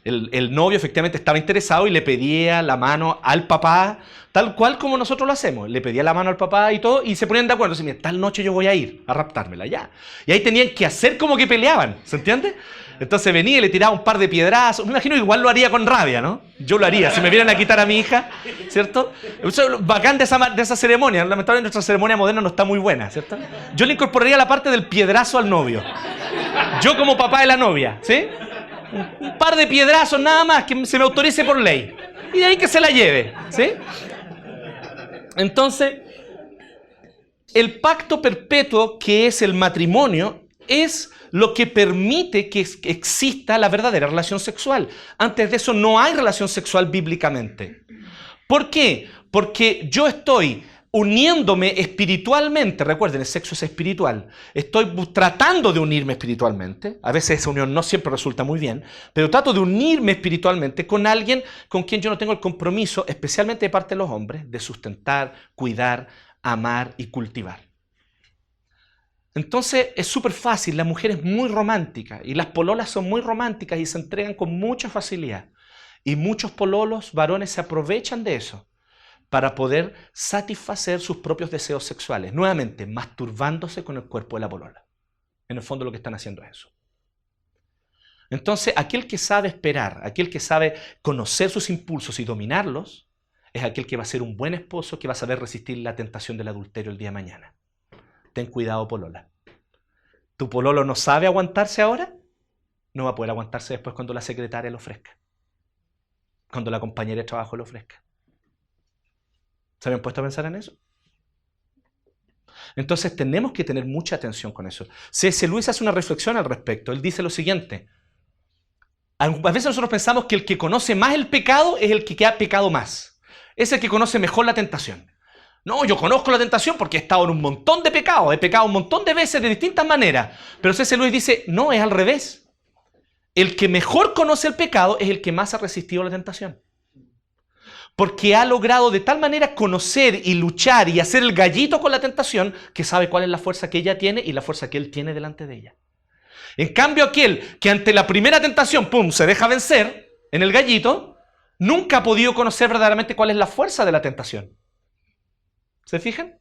El novio efectivamente estaba interesado y le pedía la mano al papá, tal cual como nosotros lo hacemos. Le pedía la mano al papá y todo, y se ponían de acuerdo. Mira, tal noche yo voy a ir a raptármela, ya. Y ahí tenían que hacer como que peleaban, ¿se entiende? Entonces venía y le tiraba un par de piedrazos. Me imagino que igual lo haría con rabia, ¿no? Yo lo haría, si me vieran a quitar a mi hija, ¿cierto? Eso es bacán de esa ceremonia. Lamentablemente nuestra ceremonia moderna no está muy buena, ¿cierto? Yo le incorporaría la parte del piedrazo al novio. Yo como papá de la novia, ¿sí? Un par de piedrazos nada más que se me autorice por ley. Y de ahí que se la lleve, ¿sí? Entonces, el pacto perpetuo, que es el matrimonio, es lo que permite que exista la verdadera relación sexual. Antes de eso no hay relación sexual bíblicamente. ¿Por qué? Porque yo estoy uniéndome espiritualmente. Recuerden, el sexo es espiritual. Estoy tratando de unirme espiritualmente. A veces esa unión no siempre resulta muy bien, pero trato de unirme espiritualmente con alguien con quien yo no tengo el compromiso, especialmente de parte de los hombres, de sustentar, cuidar, amar y cultivar. Entonces es súper fácil. La mujer es muy romántica y las pololas son muy románticas y se entregan con mucha facilidad. Y muchos pololos, varones, se aprovechan de eso para poder satisfacer sus propios deseos sexuales. Nuevamente, masturbándose con el cuerpo de la polola. En el fondo lo que están haciendo es eso. Entonces, aquel que sabe esperar, aquel que sabe conocer sus impulsos y dominarlos, es aquel que va a ser un buen esposo, que va a saber resistir la tentación del adulterio el día de mañana. Ten cuidado, polola. ¿Tu pololo no sabe aguantarse ahora? No va a poder aguantarse después cuando la secretaria lo ofrezca. Cuando la compañera de trabajo lo ofrezca. ¿Se habían puesto a pensar en eso? Entonces tenemos que tener mucha atención con eso. C.S. Lewis hace una reflexión al respecto. Él dice lo siguiente. A veces nosotros pensamos que el que conoce más el pecado es el que ha pecado más. Es el que conoce mejor la tentación. No, yo conozco la tentación porque he estado en un montón de pecados. He pecado un montón de veces de distintas maneras. Pero C.S. Lewis dice, no, es al revés. El que mejor conoce el pecado es el que más ha resistido la tentación. Porque ha logrado de tal manera conocer y luchar y hacer el gallito con la tentación que sabe cuál es la fuerza que ella tiene y la fuerza que él tiene delante de ella. En cambio, aquel que ante la primera tentación, ¡pum!, se deja vencer en el gallito, nunca ha podido conocer verdaderamente cuál es la fuerza de la tentación. ¿Se fijan?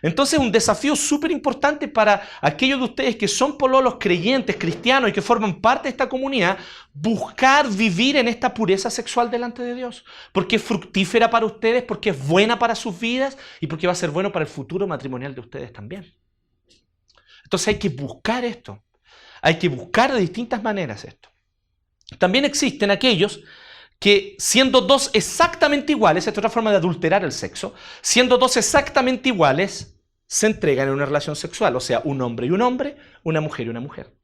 Entonces un desafío súper importante para aquellos de ustedes que son pololos creyentes, cristianos y que forman parte de esta comunidad, buscar vivir en esta pureza sexual delante de Dios. Porque es fructífera para ustedes, porque es buena para sus vidas y porque va a ser bueno para el futuro matrimonial de ustedes también. Entonces hay que buscar esto. Hay que buscar de distintas maneras esto. También existen aquellos que siendo dos exactamente iguales, esta es otra forma de adulterar el sexo, siendo dos exactamente iguales, se entregan en una relación sexual, o sea, un hombre y un hombre, una mujer y una mujer.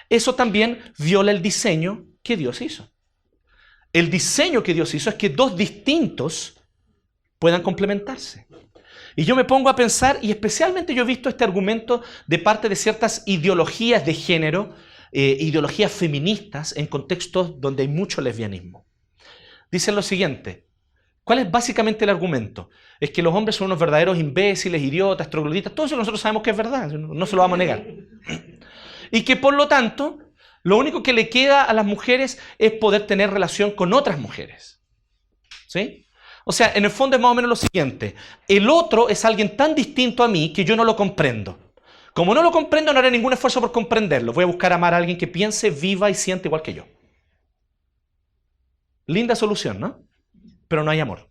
Eso también viola el diseño que Dios hizo. El diseño que Dios hizo es que dos distintos puedan complementarse. Y yo me pongo a pensar, y especialmente yo he visto este argumento de parte de ciertas ideologías de género, ideologías feministas en contextos donde hay mucho lesbianismo. Dicen lo siguiente. ¿Cuál es básicamente el argumento? Es que los hombres son unos verdaderos imbéciles, idiotas, trogloditas. Todo eso nosotros sabemos que es verdad, no se lo vamos a negar. Y que por lo tanto, lo único que le queda a las mujeres es poder tener relación con otras mujeres. ¿Sí? O sea, en el fondo es más o menos lo siguiente. El otro es alguien tan distinto a mí que yo no lo comprendo. Como no lo comprendo, no haré ningún esfuerzo por comprenderlo. Voy a buscar amar a alguien que piense, viva y siente igual que yo. Linda solución, ¿no? Pero no hay amor.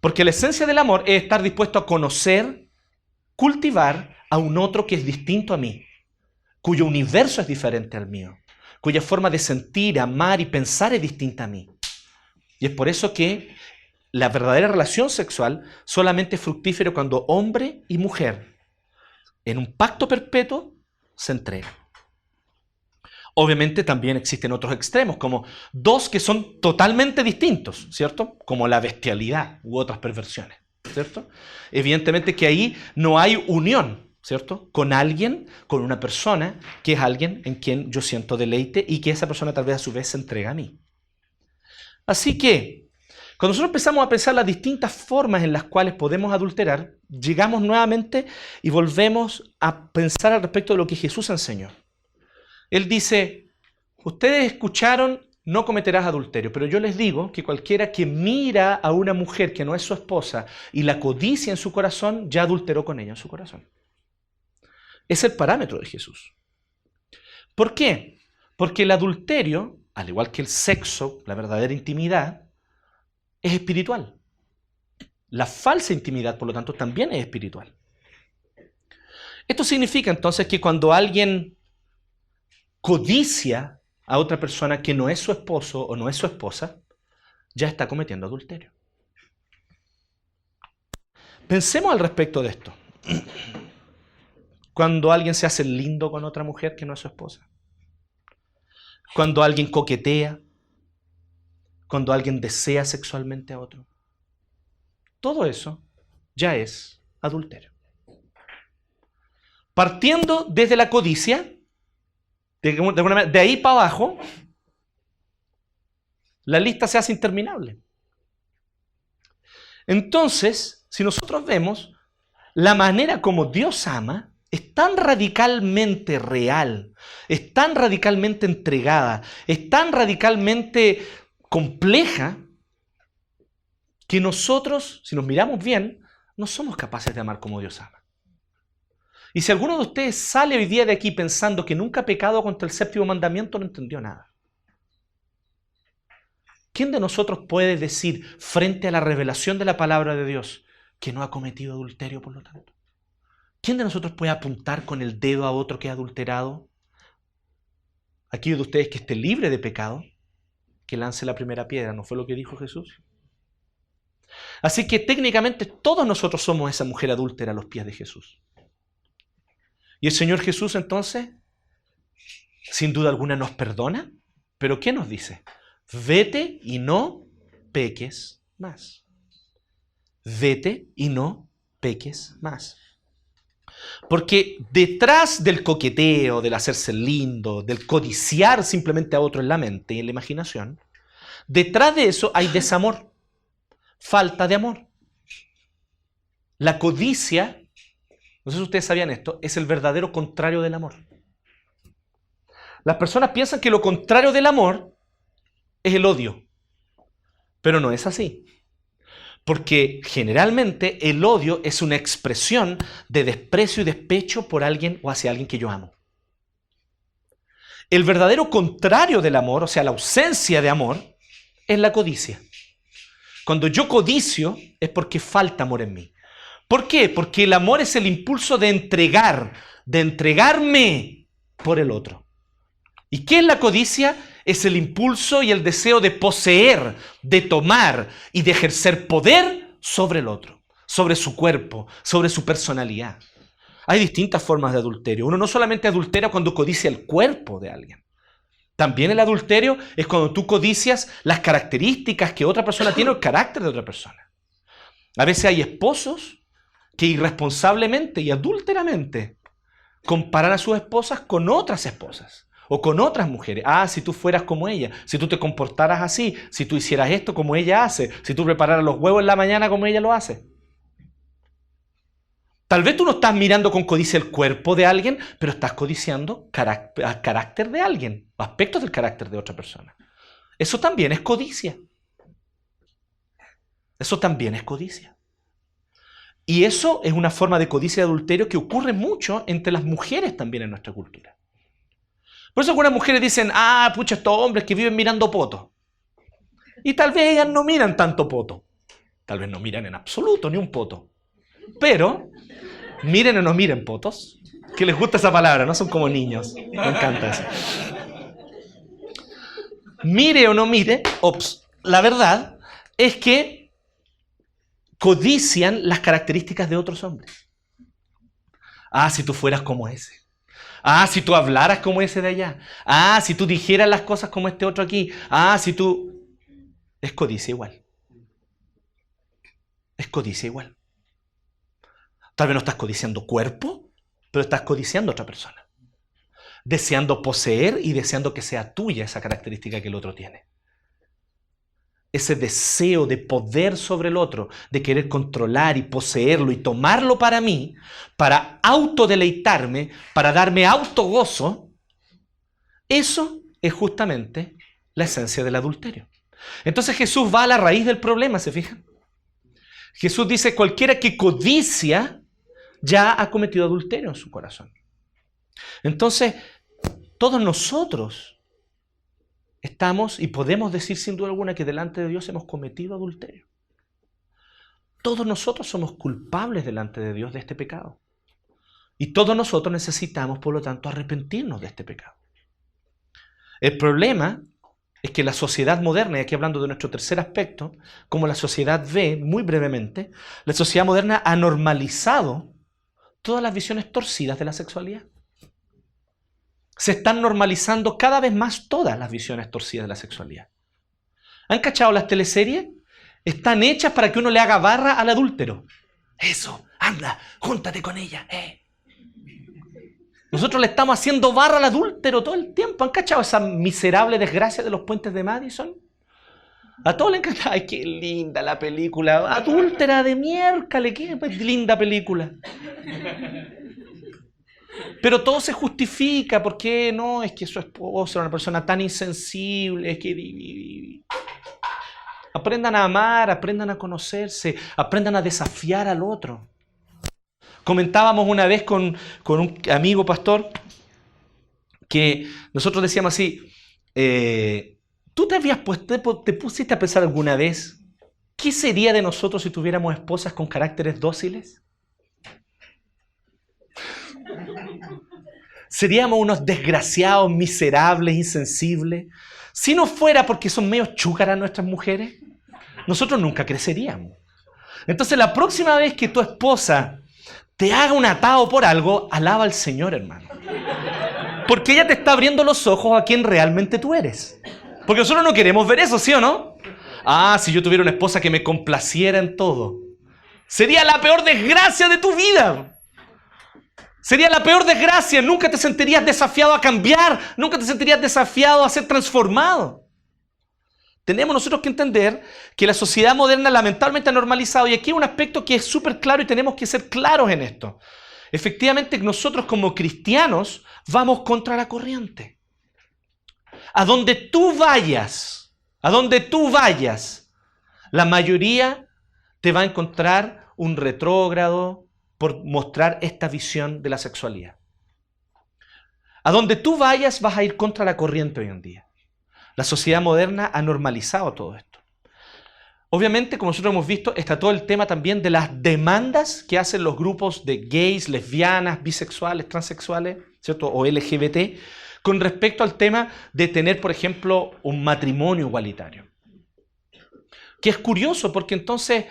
Porque la esencia del amor es estar dispuesto a conocer, cultivar a un otro que es distinto a mí, cuyo universo es diferente al mío, cuya forma de sentir, amar y pensar es distinta a mí. Y es por eso que la verdadera relación sexual solamente es fructífera cuando hombre y mujer, en un pacto perpetuo, se entregan. Obviamente también existen otros extremos, como dos que son totalmente distintos, ¿cierto? Como la bestialidad u otras perversiones, ¿cierto? Evidentemente que ahí no hay unión, ¿cierto? Con alguien, con una persona que es alguien en quien yo siento deleite y que esa persona tal vez a su vez se entrega a mí. Así que, cuando nosotros empezamos a pensar las distintas formas en las cuales podemos adulterar, llegamos nuevamente y volvemos a pensar al respecto de lo que Jesús enseñó. Él dice, ustedes escucharon, no cometerás adulterio, pero yo les digo que cualquiera que mira a una mujer que no es su esposa y la codicia en su corazón, ya adulteró con ella en su corazón. Es el parámetro de Jesús. ¿Por qué? Porque el adulterio, al igual que el sexo, la verdadera intimidad, es espiritual. La falsa intimidad, por lo tanto, también es espiritual. Esto significa entonces que cuando alguien codicia a otra persona que no es su esposo o no es su esposa, ya está cometiendo adulterio. Pensemos al respecto de esto. Cuando alguien se hace lindo con otra mujer que no es su esposa. Cuando alguien coquetea. Cuando alguien desea sexualmente a otro. Todo eso ya es adulterio. Partiendo desde la codicia, de ahí para abajo, la lista se hace interminable. Entonces, si nosotros vemos, la manera como Dios ama es tan radicalmente real, es tan radicalmente entregada, es tan radicalmente compleja, que nosotros, si nos miramos bien, no somos capaces de amar como Dios ama. Y si alguno de ustedes sale hoy día de aquí pensando que nunca ha pecado contra el séptimo mandamiento, no entendió nada. ¿Quién de nosotros puede decir frente a la revelación de la palabra de Dios que no ha cometido adulterio, por lo tanto? ¿Quién de nosotros puede apuntar con el dedo a otro que ha adulterado? Aquellos de ustedes que esté libre de pecado, que lance la primera piedra, ¿no fue lo que dijo Jesús? Así que técnicamente todos nosotros somos esa mujer adúltera a los pies de Jesús. Y el Señor Jesús entonces, sin duda alguna nos perdona, pero ¿qué nos dice? Vete y no peques más. Vete y no peques más. Porque detrás del coqueteo, del hacerse lindo, del codiciar simplemente a otro en la mente y en la imaginación, detrás de eso hay desamor, falta de amor. La codicia, no sé si ustedes sabían esto, es el verdadero contrario del amor. Las personas piensan que lo contrario del amor es el odio, pero no es así. Porque generalmente el odio es una expresión de desprecio y despecho por alguien o hacia alguien que yo amo. El verdadero contrario del amor, o sea, la ausencia de amor, es la codicia. Cuando yo codicio es porque falta amor en mí. ¿Por qué? Porque el amor es el impulso de entregar, de entregarme por el otro. ¿Y qué es la codicia? Es el impulso y el deseo de poseer, de tomar y de ejercer poder sobre el otro, sobre su cuerpo, sobre su personalidad. Hay distintas formas de adulterio. Uno no solamente adultera cuando codicia el cuerpo de alguien. También el adulterio es cuando tú codicias las características que otra persona tiene o el carácter de otra persona. A veces hay esposos que irresponsablemente y adúlteramente comparan a sus esposas con otras esposas o con otras mujeres. Ah, si tú fueras como ella, si tú te comportaras así, si tú hicieras esto como ella hace, si tú prepararas los huevos en la mañana como ella lo hace. Tal vez tú no estás mirando con codicia el cuerpo de alguien, pero estás codiciando carácter de alguien, aspectos del carácter de otra persona. Eso también es codicia. Eso también es codicia. Y eso es una forma de codicia y adulterio que ocurre mucho entre las mujeres también en nuestra cultura. Por eso algunas mujeres dicen, pucha, estos hombres que viven mirando poto. Y tal vez ellas no miran tanto poto. Tal vez no miran en absoluto ni un poto. Pero, miren o no miren potos, que les gusta esa palabra, no son como niños. Me encanta eso. Mire o no mire, la verdad es que codician las características de otros hombres. Ah, si tú fueras como ese. Ah, si tú hablaras como ese de allá. Ah, si tú dijeras las cosas como este otro aquí. Ah, si tú... Es codicia igual. Es codicia igual. Tal vez no estás codiciando cuerpo, pero estás codiciando a otra persona. Deseando poseer y deseando que sea tuya esa característica que el otro tiene. Ese deseo de poder sobre el otro, de querer controlar y poseerlo y tomarlo para mí, para autodeleitarme, para darme autogozo, eso es justamente la esencia del adulterio. Entonces Jesús va a la raíz del problema, ¿se fijan? Jesús dice, cualquiera que codicia ya ha cometido adulterio en su corazón. Entonces, todos nosotros estamos y podemos decir sin duda alguna que delante de Dios hemos cometido adulterio. Todos nosotros somos culpables delante de Dios de este pecado. Y todos nosotros necesitamos, por lo tanto, arrepentirnos de este pecado. El problema es que la sociedad moderna, y aquí hablando de nuestro tercer aspecto, como la sociedad ve, muy brevemente, la sociedad moderna ha normalizado todas las visiones torcidas de la sexualidad. Se están normalizando cada vez más todas las visiones torcidas de la sexualidad. ¿Han cachado las teleseries? Están hechas para que uno le haga barra al adúltero. Eso, anda, júntate con ella. Nosotros le estamos haciendo barra al adúltero todo el tiempo. ¿Han cachado esa miserable desgracia de los puentes de Madison? A todos les encanta. Ay, qué linda la película. Adúltera de miércoles, qué linda película. Pero todo se justifica. ¿Por qué? No, es que su esposa era una persona tan insensible. Es que... Aprendan a amar, aprendan a conocerse, aprendan a desafiar al otro. Comentábamos una vez con un amigo pastor que nosotros decíamos así, ¿tú te pusiste a pensar alguna vez qué sería de nosotros si tuviéramos esposas con caracteres dóciles? ¿Seríamos unos desgraciados, miserables, insensibles? Si no fuera porque son medio chúcaras nuestras mujeres, nosotros nunca creceríamos. Entonces la próxima vez que tu esposa te haga un atado por algo, alaba al Señor, hermano. Porque ella te está abriendo los ojos a quien realmente tú eres. Porque nosotros no queremos ver eso, ¿sí o no? Ah, si yo tuviera una esposa que me complaciera en todo. Sería la peor desgracia de tu vida. Sería la peor desgracia. Nunca te sentirías desafiado a cambiar. Nunca te sentirías desafiado a ser transformado. Tenemos nosotros que entender que la sociedad moderna lamentablemente ha normalizado, y aquí hay un aspecto que es súper claro y tenemos que ser claros en esto. Efectivamente, nosotros como cristianos vamos contra la corriente. A donde tú vayas, la mayoría te va a encontrar un retrógrado por mostrar esta visión de la sexualidad. A donde tú vayas vas a ir contra la corriente hoy en día. La sociedad moderna ha normalizado todo esto. Obviamente, como nosotros hemos visto, está todo el tema también de las demandas que hacen los grupos de gays, lesbianas, bisexuales, transexuales, ¿cierto? O LGBT, con respecto al tema de tener, por ejemplo, un matrimonio igualitario. Que es curioso porque entonces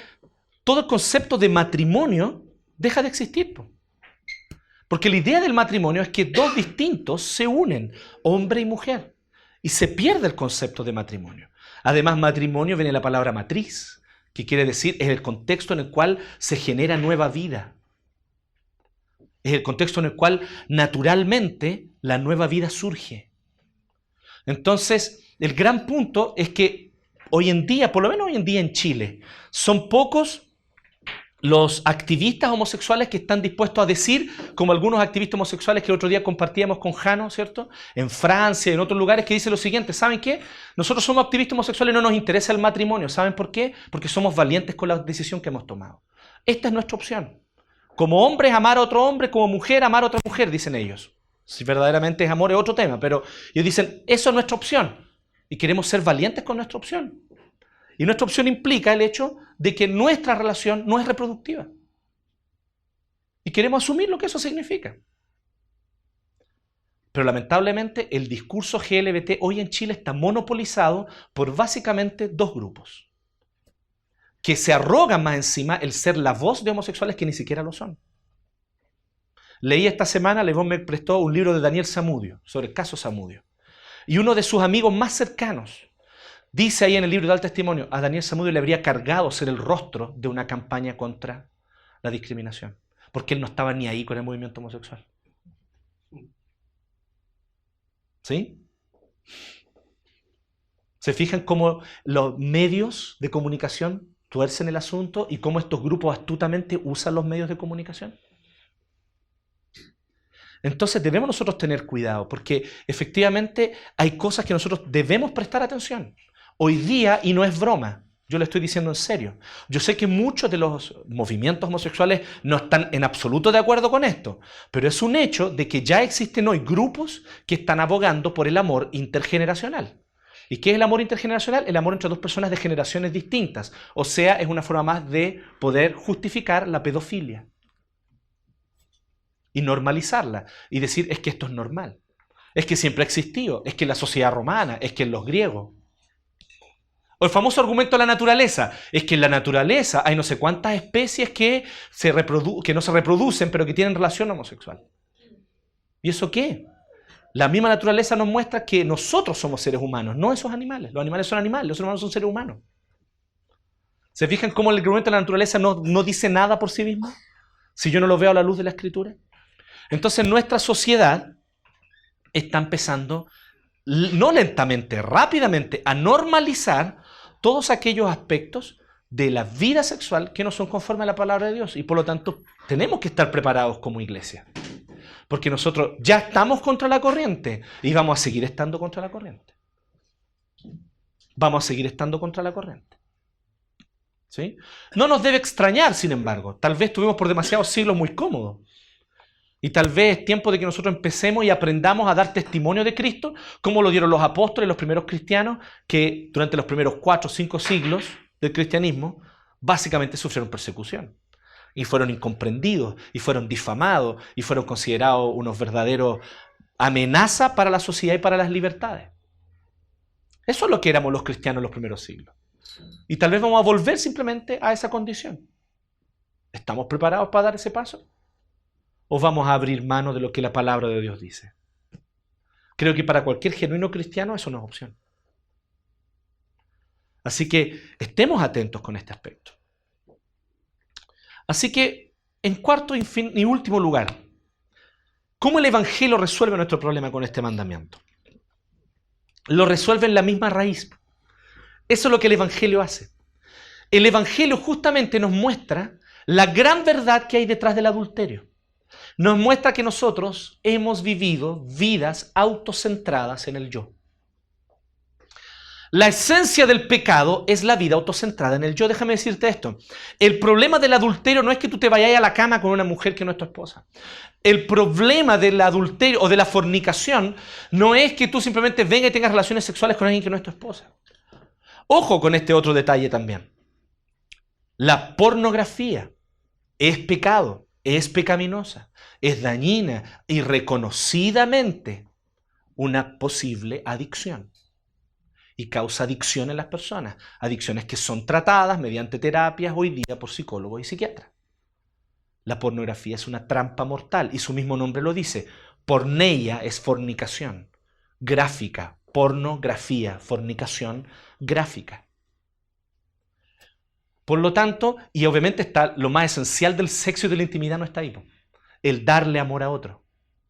todo el concepto de matrimonio deja de existir. Porque la idea del matrimonio es que dos distintos se unen, hombre y mujer. Y se pierde el concepto de matrimonio. Además, matrimonio viene de la palabra matriz, que quiere decir es el contexto en el cual se genera nueva vida. Es el contexto en el cual naturalmente la nueva vida surge. Entonces, el gran punto es que hoy en día, por lo menos hoy en día en Chile, son pocos los activistas homosexuales que están dispuestos a decir, como algunos activistas homosexuales que el otro día compartíamos con Jano, ¿cierto? En Francia, en otros lugares, que dicen lo siguiente: ¿saben qué? Nosotros somos activistas homosexuales y no nos interesa el matrimonio. ¿Saben por qué? Porque somos valientes con la decisión que hemos tomado. Esta es nuestra opción. Como hombres, amar a otro hombre; como mujer, amar a otra mujer, dicen ellos. Si verdaderamente es amor es otro tema, pero ellos dicen, eso es nuestra opción. Y queremos ser valientes con nuestra opción. Y nuestra opción implica el hecho de que nuestra relación no es reproductiva. Y queremos asumir lo que eso significa. Pero lamentablemente el discurso GLBT hoy en Chile está monopolizado por básicamente dos grupos, que se arrogan más encima el ser la voz de homosexuales que ni siquiera lo son. Leí esta semana, Levón me prestó un libro de Daniel Zamudio, sobre el caso Zamudio. Y uno de sus amigos más cercanos dice ahí en el libro de Al Testimonio, a Daniel Zamudio le habría cargado ser el rostro de una campaña contra la discriminación, porque él no estaba ni ahí con el movimiento homosexual. ¿Sí? ¿Se fijan cómo los medios de comunicación tuercen el asunto y cómo estos grupos astutamente usan los medios de comunicación? Entonces debemos nosotros tener cuidado, porque efectivamente hay cosas que nosotros debemos prestar atención. Hoy día, y no es broma, yo le estoy diciendo en serio, yo sé que muchos de los movimientos homosexuales no están en absoluto de acuerdo con esto, pero es un hecho de que ya existen hoy grupos que están abogando por el amor intergeneracional. ¿Y qué es el amor intergeneracional? El amor entre dos personas de generaciones distintas. O sea, es una forma más de poder justificar la pedofilia y normalizarla y decir, es que esto es normal, es que siempre ha existido, es que en la sociedad romana, es que en los griegos. O el famoso argumento de la naturaleza, es que en la naturaleza hay no sé cuántas especies que no se reproducen, pero que tienen relación homosexual. ¿Y eso qué? La misma naturaleza nos muestra que nosotros somos seres humanos, no esos animales. Los animales son animales, los seres humanos son seres humanos. ¿Se fijan cómo el argumento de la naturaleza no dice nada por sí mismo? Si yo no lo veo a la luz de la Escritura. Entonces nuestra sociedad está empezando, no lentamente, rápidamente, a normalizar todos aquellos aspectos de la vida sexual que no son conformes a la palabra de Dios. Y por lo tanto, tenemos que estar preparados como iglesia. Porque nosotros ya estamos contra la corriente y vamos a seguir estando contra la corriente. Vamos a seguir estando contra la corriente. ¿Sí? No nos debe extrañar, sin embargo. Tal vez estuvimos por demasiados siglos muy cómodos. Y tal vez es tiempo de que nosotros empecemos y aprendamos a dar testimonio de Cristo, como lo dieron los apóstoles, los primeros cristianos, que durante los primeros 4 o 5 siglos del cristianismo, básicamente sufrieron persecución. Y fueron incomprendidos, y fueron difamados, y fueron considerados unos verdaderos amenazas para la sociedad y para las libertades. Eso es lo que éramos los cristianos en los primeros siglos. Y tal vez vamos a volver simplemente a esa condición. ¿Estamos preparados para dar ese paso? ¿O vamos a abrir mano de lo que la palabra de Dios dice? Creo que para cualquier genuino cristiano eso no es opción. Así que estemos atentos con este aspecto. Así que, en cuarto y último lugar, ¿cómo el Evangelio resuelve nuestro problema con este mandamiento? Lo resuelve en la misma raíz. Eso es lo que el Evangelio hace. El Evangelio justamente nos muestra la gran verdad que hay detrás del adulterio. Nos muestra que nosotros hemos vivido vidas autocentradas en el yo. La esencia del pecado es la vida autocentrada en el yo. Déjame decirte esto. El problema del adulterio no es que tú te vayas a la cama con una mujer que no es tu esposa. El problema del adulterio o de la fornicación no es que tú simplemente vengas y tengas relaciones sexuales con alguien que no es tu esposa. Ojo con este otro detalle también. La pornografía es pecado, es pecaminosa, es dañina y reconocidamente una posible adicción. Y causa adicción en las personas. Adicciones que son tratadas mediante terapias hoy día por psicólogos y psiquiatras. La pornografía es una trampa mortal y su mismo nombre lo dice. Porneia es fornicación. Gráfica, pornografía, fornicación gráfica. Por lo tanto, y obviamente está lo más esencial del sexo y de la intimidad no está ahí. El darle amor a otro,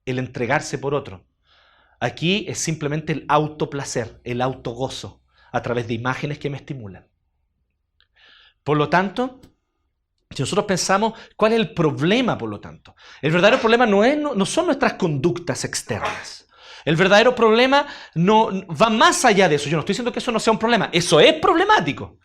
el entregarse por otro. Aquí es simplemente el autoplacer, el autogozo, a través de imágenes que me estimulan. Por lo tanto, si nosotros pensamos, ¿cuál es el problema, por lo tanto? El verdadero problema no son nuestras conductas externas. El verdadero problema no va más allá de eso. Yo no estoy diciendo que eso no sea un problema. Eso es problemático.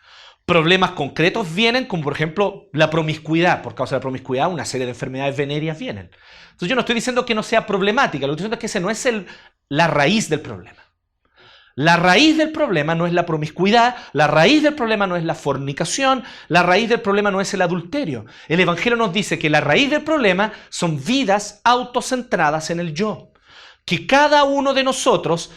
Problemas concretos vienen, como por ejemplo la promiscuidad. Por causa de la promiscuidad, una serie de enfermedades venéreas vienen. Entonces yo no estoy diciendo que no sea problemática. Lo que estoy diciendo es que ese no es la raíz del problema. La raíz del problema no es la promiscuidad, la raíz del problema no es la fornicación, la raíz del problema no es el adulterio. El Evangelio nos dice que la raíz del problema son vidas autocentradas en el yo. que cada uno de nosotros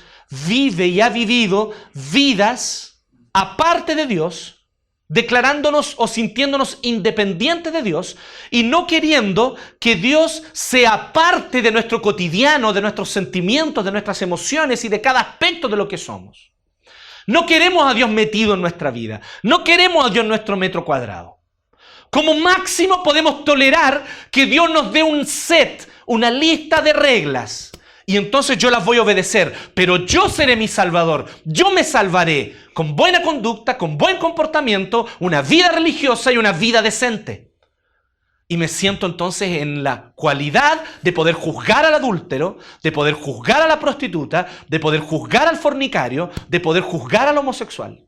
vive y ha vivido vidas aparte de Dios, declarándonos o sintiéndonos independientes de Dios y no queriendo que Dios sea parte de nuestro cotidiano, de nuestros sentimientos, de nuestras emociones y de cada aspecto de lo que somos. No queremos a Dios metido en nuestra vida. No queremos a Dios en nuestro metro cuadrado. Como máximo podemos tolerar que Dios nos dé un set, una lista de reglas. Y entonces yo las voy a obedecer. Pero yo seré mi salvador. Yo me salvaré con buena conducta, con buen comportamiento, una vida religiosa y una vida decente. Y me siento entonces en la cualidad de poder juzgar al adúltero, de poder juzgar a la prostituta, de poder juzgar al fornicario, de poder juzgar al homosexual.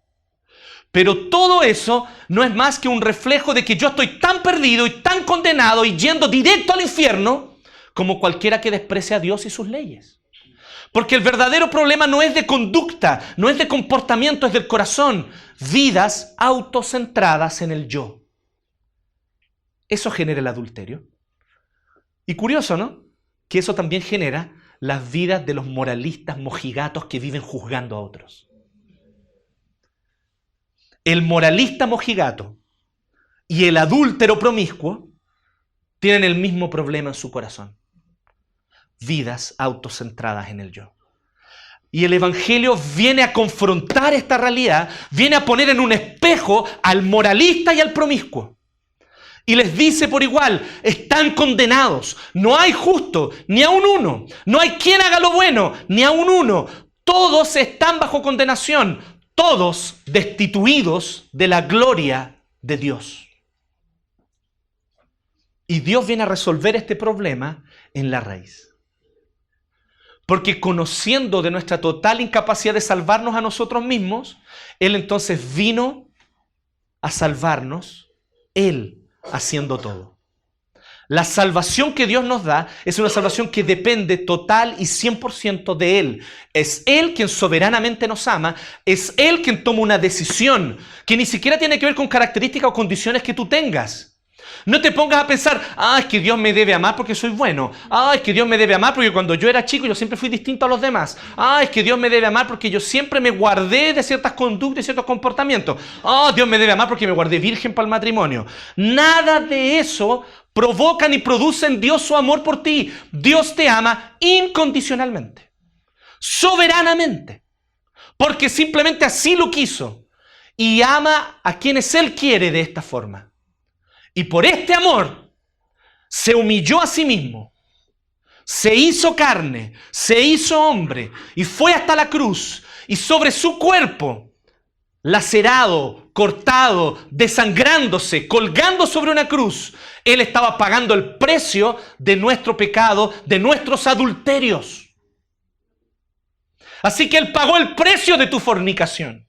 Pero todo eso no es más que un reflejo de que yo estoy tan perdido y tan condenado y yendo directo al infierno como cualquiera que desprecie a Dios y sus leyes. Porque el verdadero problema no es de conducta, no es de comportamiento, es del corazón. Vidas autocentradas en el yo. Eso genera el adulterio. Y curioso, ¿no? Que eso también genera las vidas de los moralistas mojigatos que viven juzgando a otros. El moralista mojigato y el adúltero promiscuo tienen el mismo problema en su corazón. Vidas autocentradas en el yo. Y el Evangelio viene a confrontar esta realidad, viene a poner en un espejo al moralista y al promiscuo. Y les dice por igual, están condenados. No hay justo, ni aun uno. No hay quien haga lo bueno, ni aun uno. Todos están bajo condenación. Todos destituidos de la gloria de Dios. Y Dios viene a resolver este problema en la raíz. Porque conociendo de nuestra total incapacidad de salvarnos a nosotros mismos, Él entonces vino a salvarnos, Él haciendo todo. La salvación que Dios nos da es una salvación que depende total y 100% de Él. Es Él quien soberanamente nos ama, es Él quien toma una decisión que ni siquiera tiene que ver con características o condiciones que tú tengas. No te pongas a pensar, es que Dios me debe amar porque soy bueno. Es que Dios me debe amar porque cuando yo era chico yo siempre fui distinto a los demás. Es que Dios me debe amar porque yo siempre me guardé de ciertas conductas y ciertos comportamientos. Dios me debe amar porque me guardé virgen para el matrimonio. Nada de eso provoca ni produce en Dios su amor por ti. Dios te ama incondicionalmente, soberanamente, porque simplemente así lo quiso y ama a quienes Él quiere de esta forma. Y por este amor se humilló a sí mismo, se hizo carne, se hizo hombre y fue hasta la cruz. Y sobre su cuerpo, lacerado, cortado, desangrándose, colgando sobre una cruz, Él estaba pagando el precio de nuestro pecado, de nuestros adulterios. Así que Él pagó el precio de tu fornicación.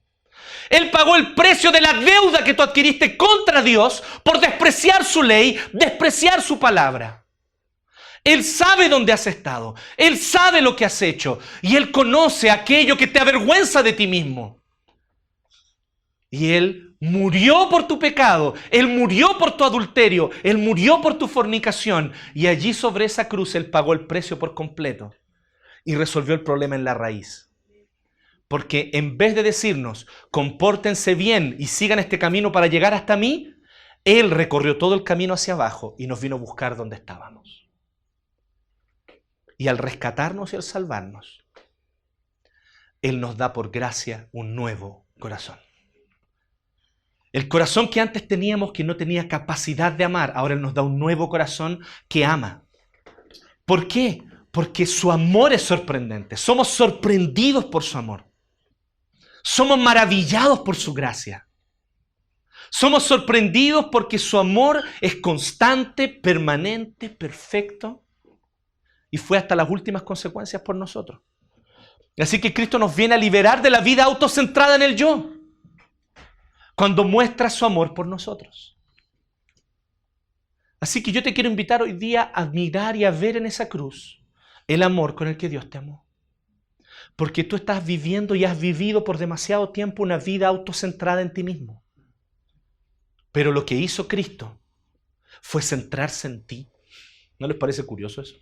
Él pagó el precio de la deuda que tú adquiriste contra Dios por despreciar su ley, despreciar su palabra. Él sabe dónde has estado. Él sabe lo que has hecho. Y Él conoce aquello que te avergüenza de ti mismo. Y Él murió por tu pecado. Él murió por tu adulterio. Él murió por tu fornicación. Y allí sobre esa cruz Él pagó el precio por completo. Y resolvió el problema en la raíz. Porque en vez de decirnos, compórtense bien y sigan este camino para llegar hasta mí, Él recorrió todo el camino hacia abajo y nos vino a buscar donde estábamos. Y al rescatarnos y al salvarnos, Él nos da por gracia un nuevo corazón. El corazón que antes teníamos, que no tenía capacidad de amar, ahora Él nos da un nuevo corazón que ama. ¿Por qué? Porque su amor es sorprendente. Somos sorprendidos por su amor. Somos maravillados por su gracia. Somos sorprendidos porque su amor es constante, permanente, perfecto y fue hasta las últimas consecuencias por nosotros. Así que Cristo nos viene a liberar de la vida autocentrada en el yo cuando muestra su amor por nosotros. Así que yo te quiero invitar hoy día a mirar y a ver en esa cruz el amor con el que Dios te amó. Porque tú estás viviendo y has vivido por demasiado tiempo una vida autocentrada en ti mismo. Pero lo que hizo Cristo fue centrarse en ti. ¿No les parece curioso eso?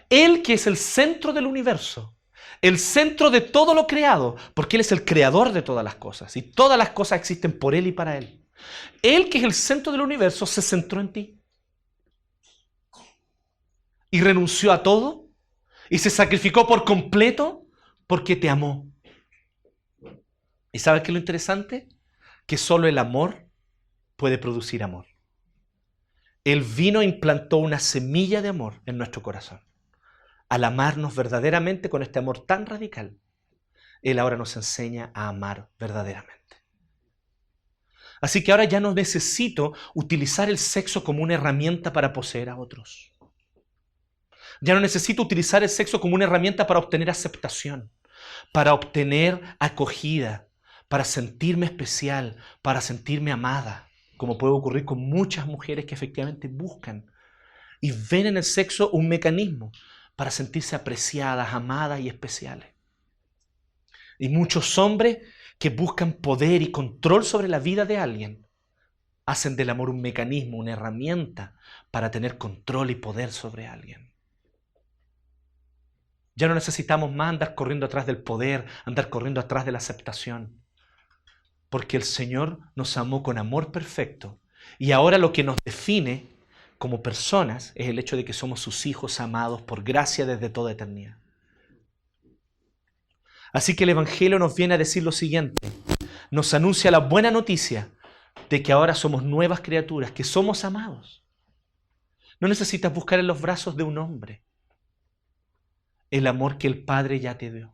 Él que es el centro del universo, el centro de todo lo creado, porque Él es el creador de todas las cosas y todas las cosas existen por Él y para Él. Él que es el centro del universo se centró en ti y renunció a todo y se sacrificó por completo porque te amó. ¿Y sabes qué es lo interesante? Que solo el amor puede producir amor. Él vino e implantó una semilla de amor en nuestro corazón. Al amarnos verdaderamente con este amor tan radical, Él ahora nos enseña a amar verdaderamente. Así que ahora ya no necesito utilizar el sexo como una herramienta para poseer a otros. Ya no necesito utilizar el sexo como una herramienta para obtener aceptación, para obtener acogida, para sentirme especial, para sentirme amada, como puede ocurrir con muchas mujeres que efectivamente buscan y ven en el sexo un mecanismo para sentirse apreciadas, amadas y especiales. Y muchos hombres que buscan poder y control sobre la vida de alguien hacen del amor un mecanismo, una herramienta para tener control y poder sobre alguien. Ya no necesitamos más andar corriendo atrás del poder, andar corriendo atrás de la aceptación. Porque el Señor nos amó con amor perfecto. Y ahora lo que nos define como personas es el hecho de que somos sus hijos amados por gracia desde toda eternidad. Así que el Evangelio nos viene a decir lo siguiente. Nos anuncia la buena noticia de que ahora somos nuevas criaturas, que somos amados. No necesitas buscar en los brazos de un hombre el amor que el Padre ya te dio.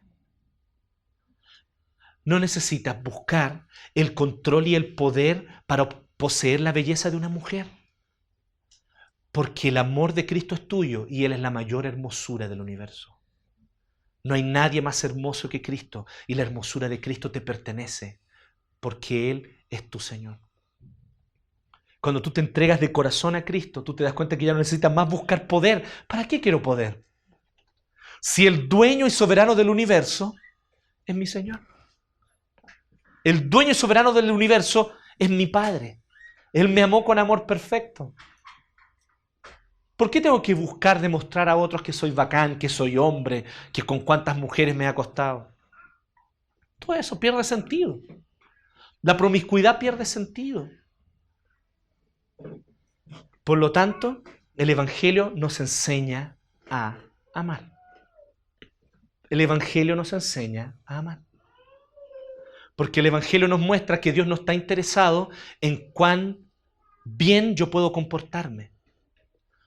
No necesitas buscar el control y el poder para poseer la belleza de una mujer. Porque el amor de Cristo es tuyo y Él es la mayor hermosura del universo. No hay nadie más hermoso que Cristo y la hermosura de Cristo te pertenece porque Él es tu Señor. Cuando tú te entregas de corazón a Cristo, tú te das cuenta que ya no necesitas más buscar poder. ¿Para qué quiero poder? Si el dueño y soberano del universo es mi Señor. El dueño y soberano del universo es mi Padre. Él me amó con amor perfecto. ¿Por qué tengo que buscar demostrar a otros que soy bacán, que soy hombre, que con cuántas mujeres me he acostado? Todo eso pierde sentido. La promiscuidad pierde sentido. Por lo tanto, el Evangelio nos enseña a amar. El Evangelio nos enseña a amar. Porque el Evangelio nos muestra que Dios no está interesado en cuán bien yo puedo comportarme.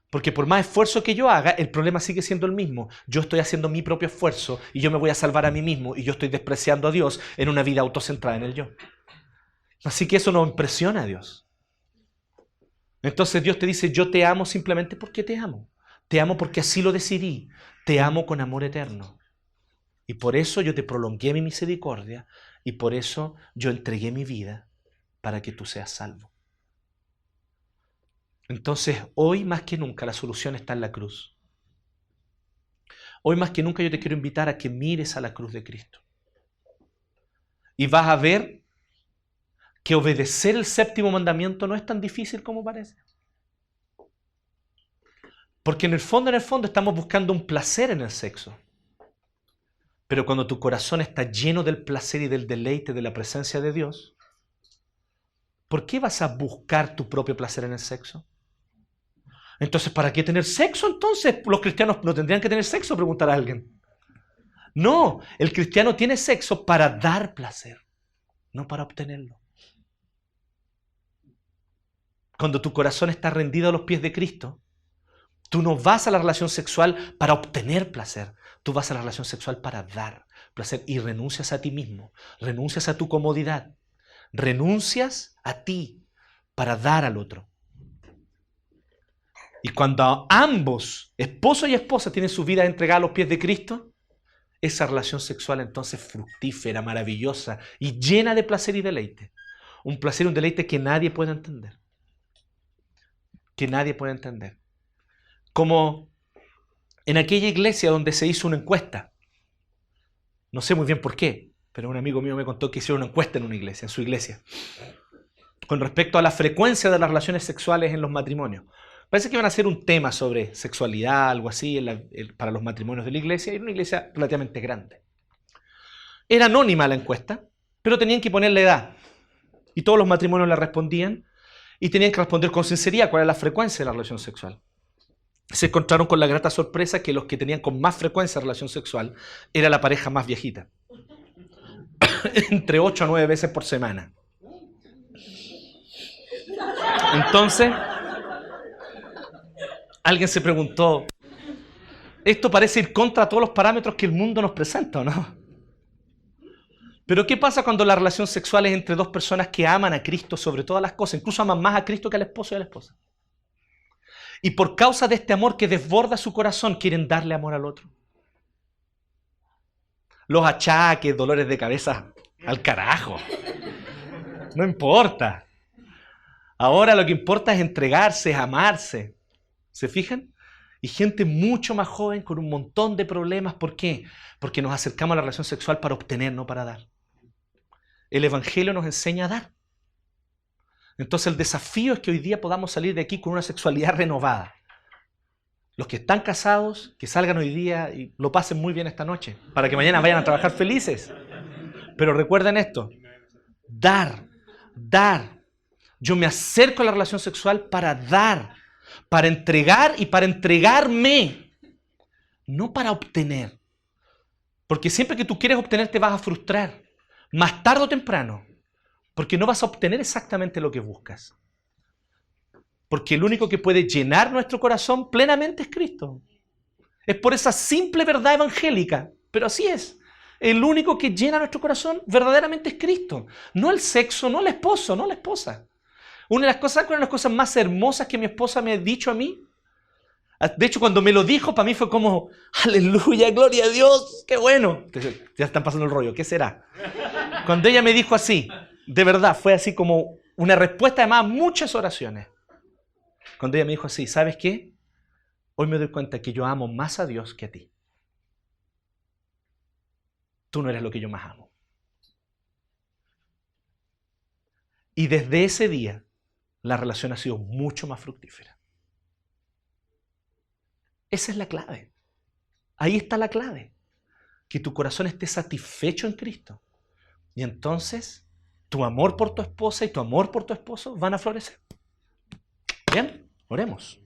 Porque por más esfuerzo que yo haga, el problema sigue siendo el mismo. Yo estoy haciendo mi propio esfuerzo y yo me voy a salvar a mí mismo y yo estoy despreciando a Dios en una vida autocentrada en el yo. Así que eso no impresiona a Dios. Entonces Dios te dice, yo te amo simplemente porque te amo. Te amo porque así lo decidí. Te amo con amor eterno. Y por eso yo te prolongué mi misericordia y por eso yo entregué mi vida para que tú seas salvo. Entonces, hoy más que nunca la solución está en la cruz. Hoy más que nunca yo te quiero invitar a que mires a la cruz de Cristo. Y vas a ver que obedecer el séptimo mandamiento no es tan difícil como parece. Porque en el fondo estamos buscando un placer en el sexo. Pero cuando tu corazón está lleno del placer y del deleite de la presencia de Dios, ¿por qué vas a buscar tu propio placer en el sexo? Entonces, ¿para qué tener sexo entonces? ¿Los cristianos no tendrían que tener sexo? Preguntará alguien. No, el cristiano tiene sexo para dar placer, no para obtenerlo. Cuando tu corazón está rendido a los pies de Cristo, tú no vas a la relación sexual para obtener placer. Tú vas a la relación sexual para dar placer y renuncias a ti mismo, renuncias a tu comodidad, renuncias a ti para dar al otro. Y cuando ambos, esposo y esposa, tienen su vida entregada a los pies de Cristo, esa relación sexual entonces fructífera, maravillosa y llena de placer y deleite. Un placer y un deleite que nadie puede entender. Que nadie puede entender. Como en aquella iglesia donde se hizo una encuesta. No sé muy bien por qué, pero un amigo mío me contó que hicieron una encuesta en una iglesia, en su iglesia, con respecto a la frecuencia de las relaciones sexuales en los matrimonios. Parece que van a hacer un tema sobre sexualidad, algo así, para los matrimonios de la iglesia. Era una iglesia relativamente grande. Era anónima la encuesta, pero tenían que poner la edad. Y todos los matrimonios la respondían y tenían que responder con sinceridad cuál era la frecuencia de la relación sexual. Se encontraron con la grata sorpresa que los que tenían con más frecuencia relación sexual era la pareja más viejita. Entre 8 a 9 veces por semana. Entonces, alguien se preguntó, esto parece ir contra todos los parámetros que el mundo nos presenta, ¿o no? Pero ¿qué pasa cuando la relación sexual es entre dos personas que aman a Cristo sobre todas las cosas? Incluso aman más a Cristo que al esposo y a la esposa. Y por causa de este amor que desborda su corazón, quieren darle amor al otro. Los achaques, dolores de cabeza, al carajo. No importa. Ahora lo que importa es entregarse, es amarse. ¿Se fijan? Y gente mucho más joven con un montón de problemas. ¿Por qué? Porque nos acercamos a la relación sexual para obtener, no para dar. El Evangelio nos enseña a dar. Entonces el desafío es que hoy día podamos salir de aquí con una sexualidad renovada. Los que están casados, que salgan hoy día y lo pasen muy bien esta noche, para que mañana vayan a trabajar felices. Pero recuerden esto, dar. Yo me acerco a la relación sexual para dar, para entregar y para entregarme, no para obtener. Porque siempre que tú quieres obtener te vas a frustrar, más tarde o temprano, porque no vas a obtener exactamente lo que buscas. Porque el único que puede llenar nuestro corazón plenamente es Cristo. Es por esa simple verdad evangélica, pero así es. El único que llena nuestro corazón verdaderamente es Cristo. No el sexo, no el esposo, no la esposa. Una de las cosas más hermosas que mi esposa me ha dicho a mí, de hecho cuando me lo dijo, para mí fue como, aleluya, gloria a Dios, qué bueno. Ya están pasando el rollo, ¿qué será? Cuando ella me dijo así, de verdad, fue así como una respuesta además a muchas oraciones. Cuando ella me dijo así, ¿sabes qué? Hoy me doy cuenta que yo amo más a Dios que a ti. Tú no eres lo que yo más amo. Y desde ese día, la relación ha sido mucho más fructífera. Esa es la clave. Ahí está la clave. Que tu corazón esté satisfecho en Cristo. Y entonces, tu amor por tu esposa y tu amor por tu esposo van a florecer. Bien, oremos.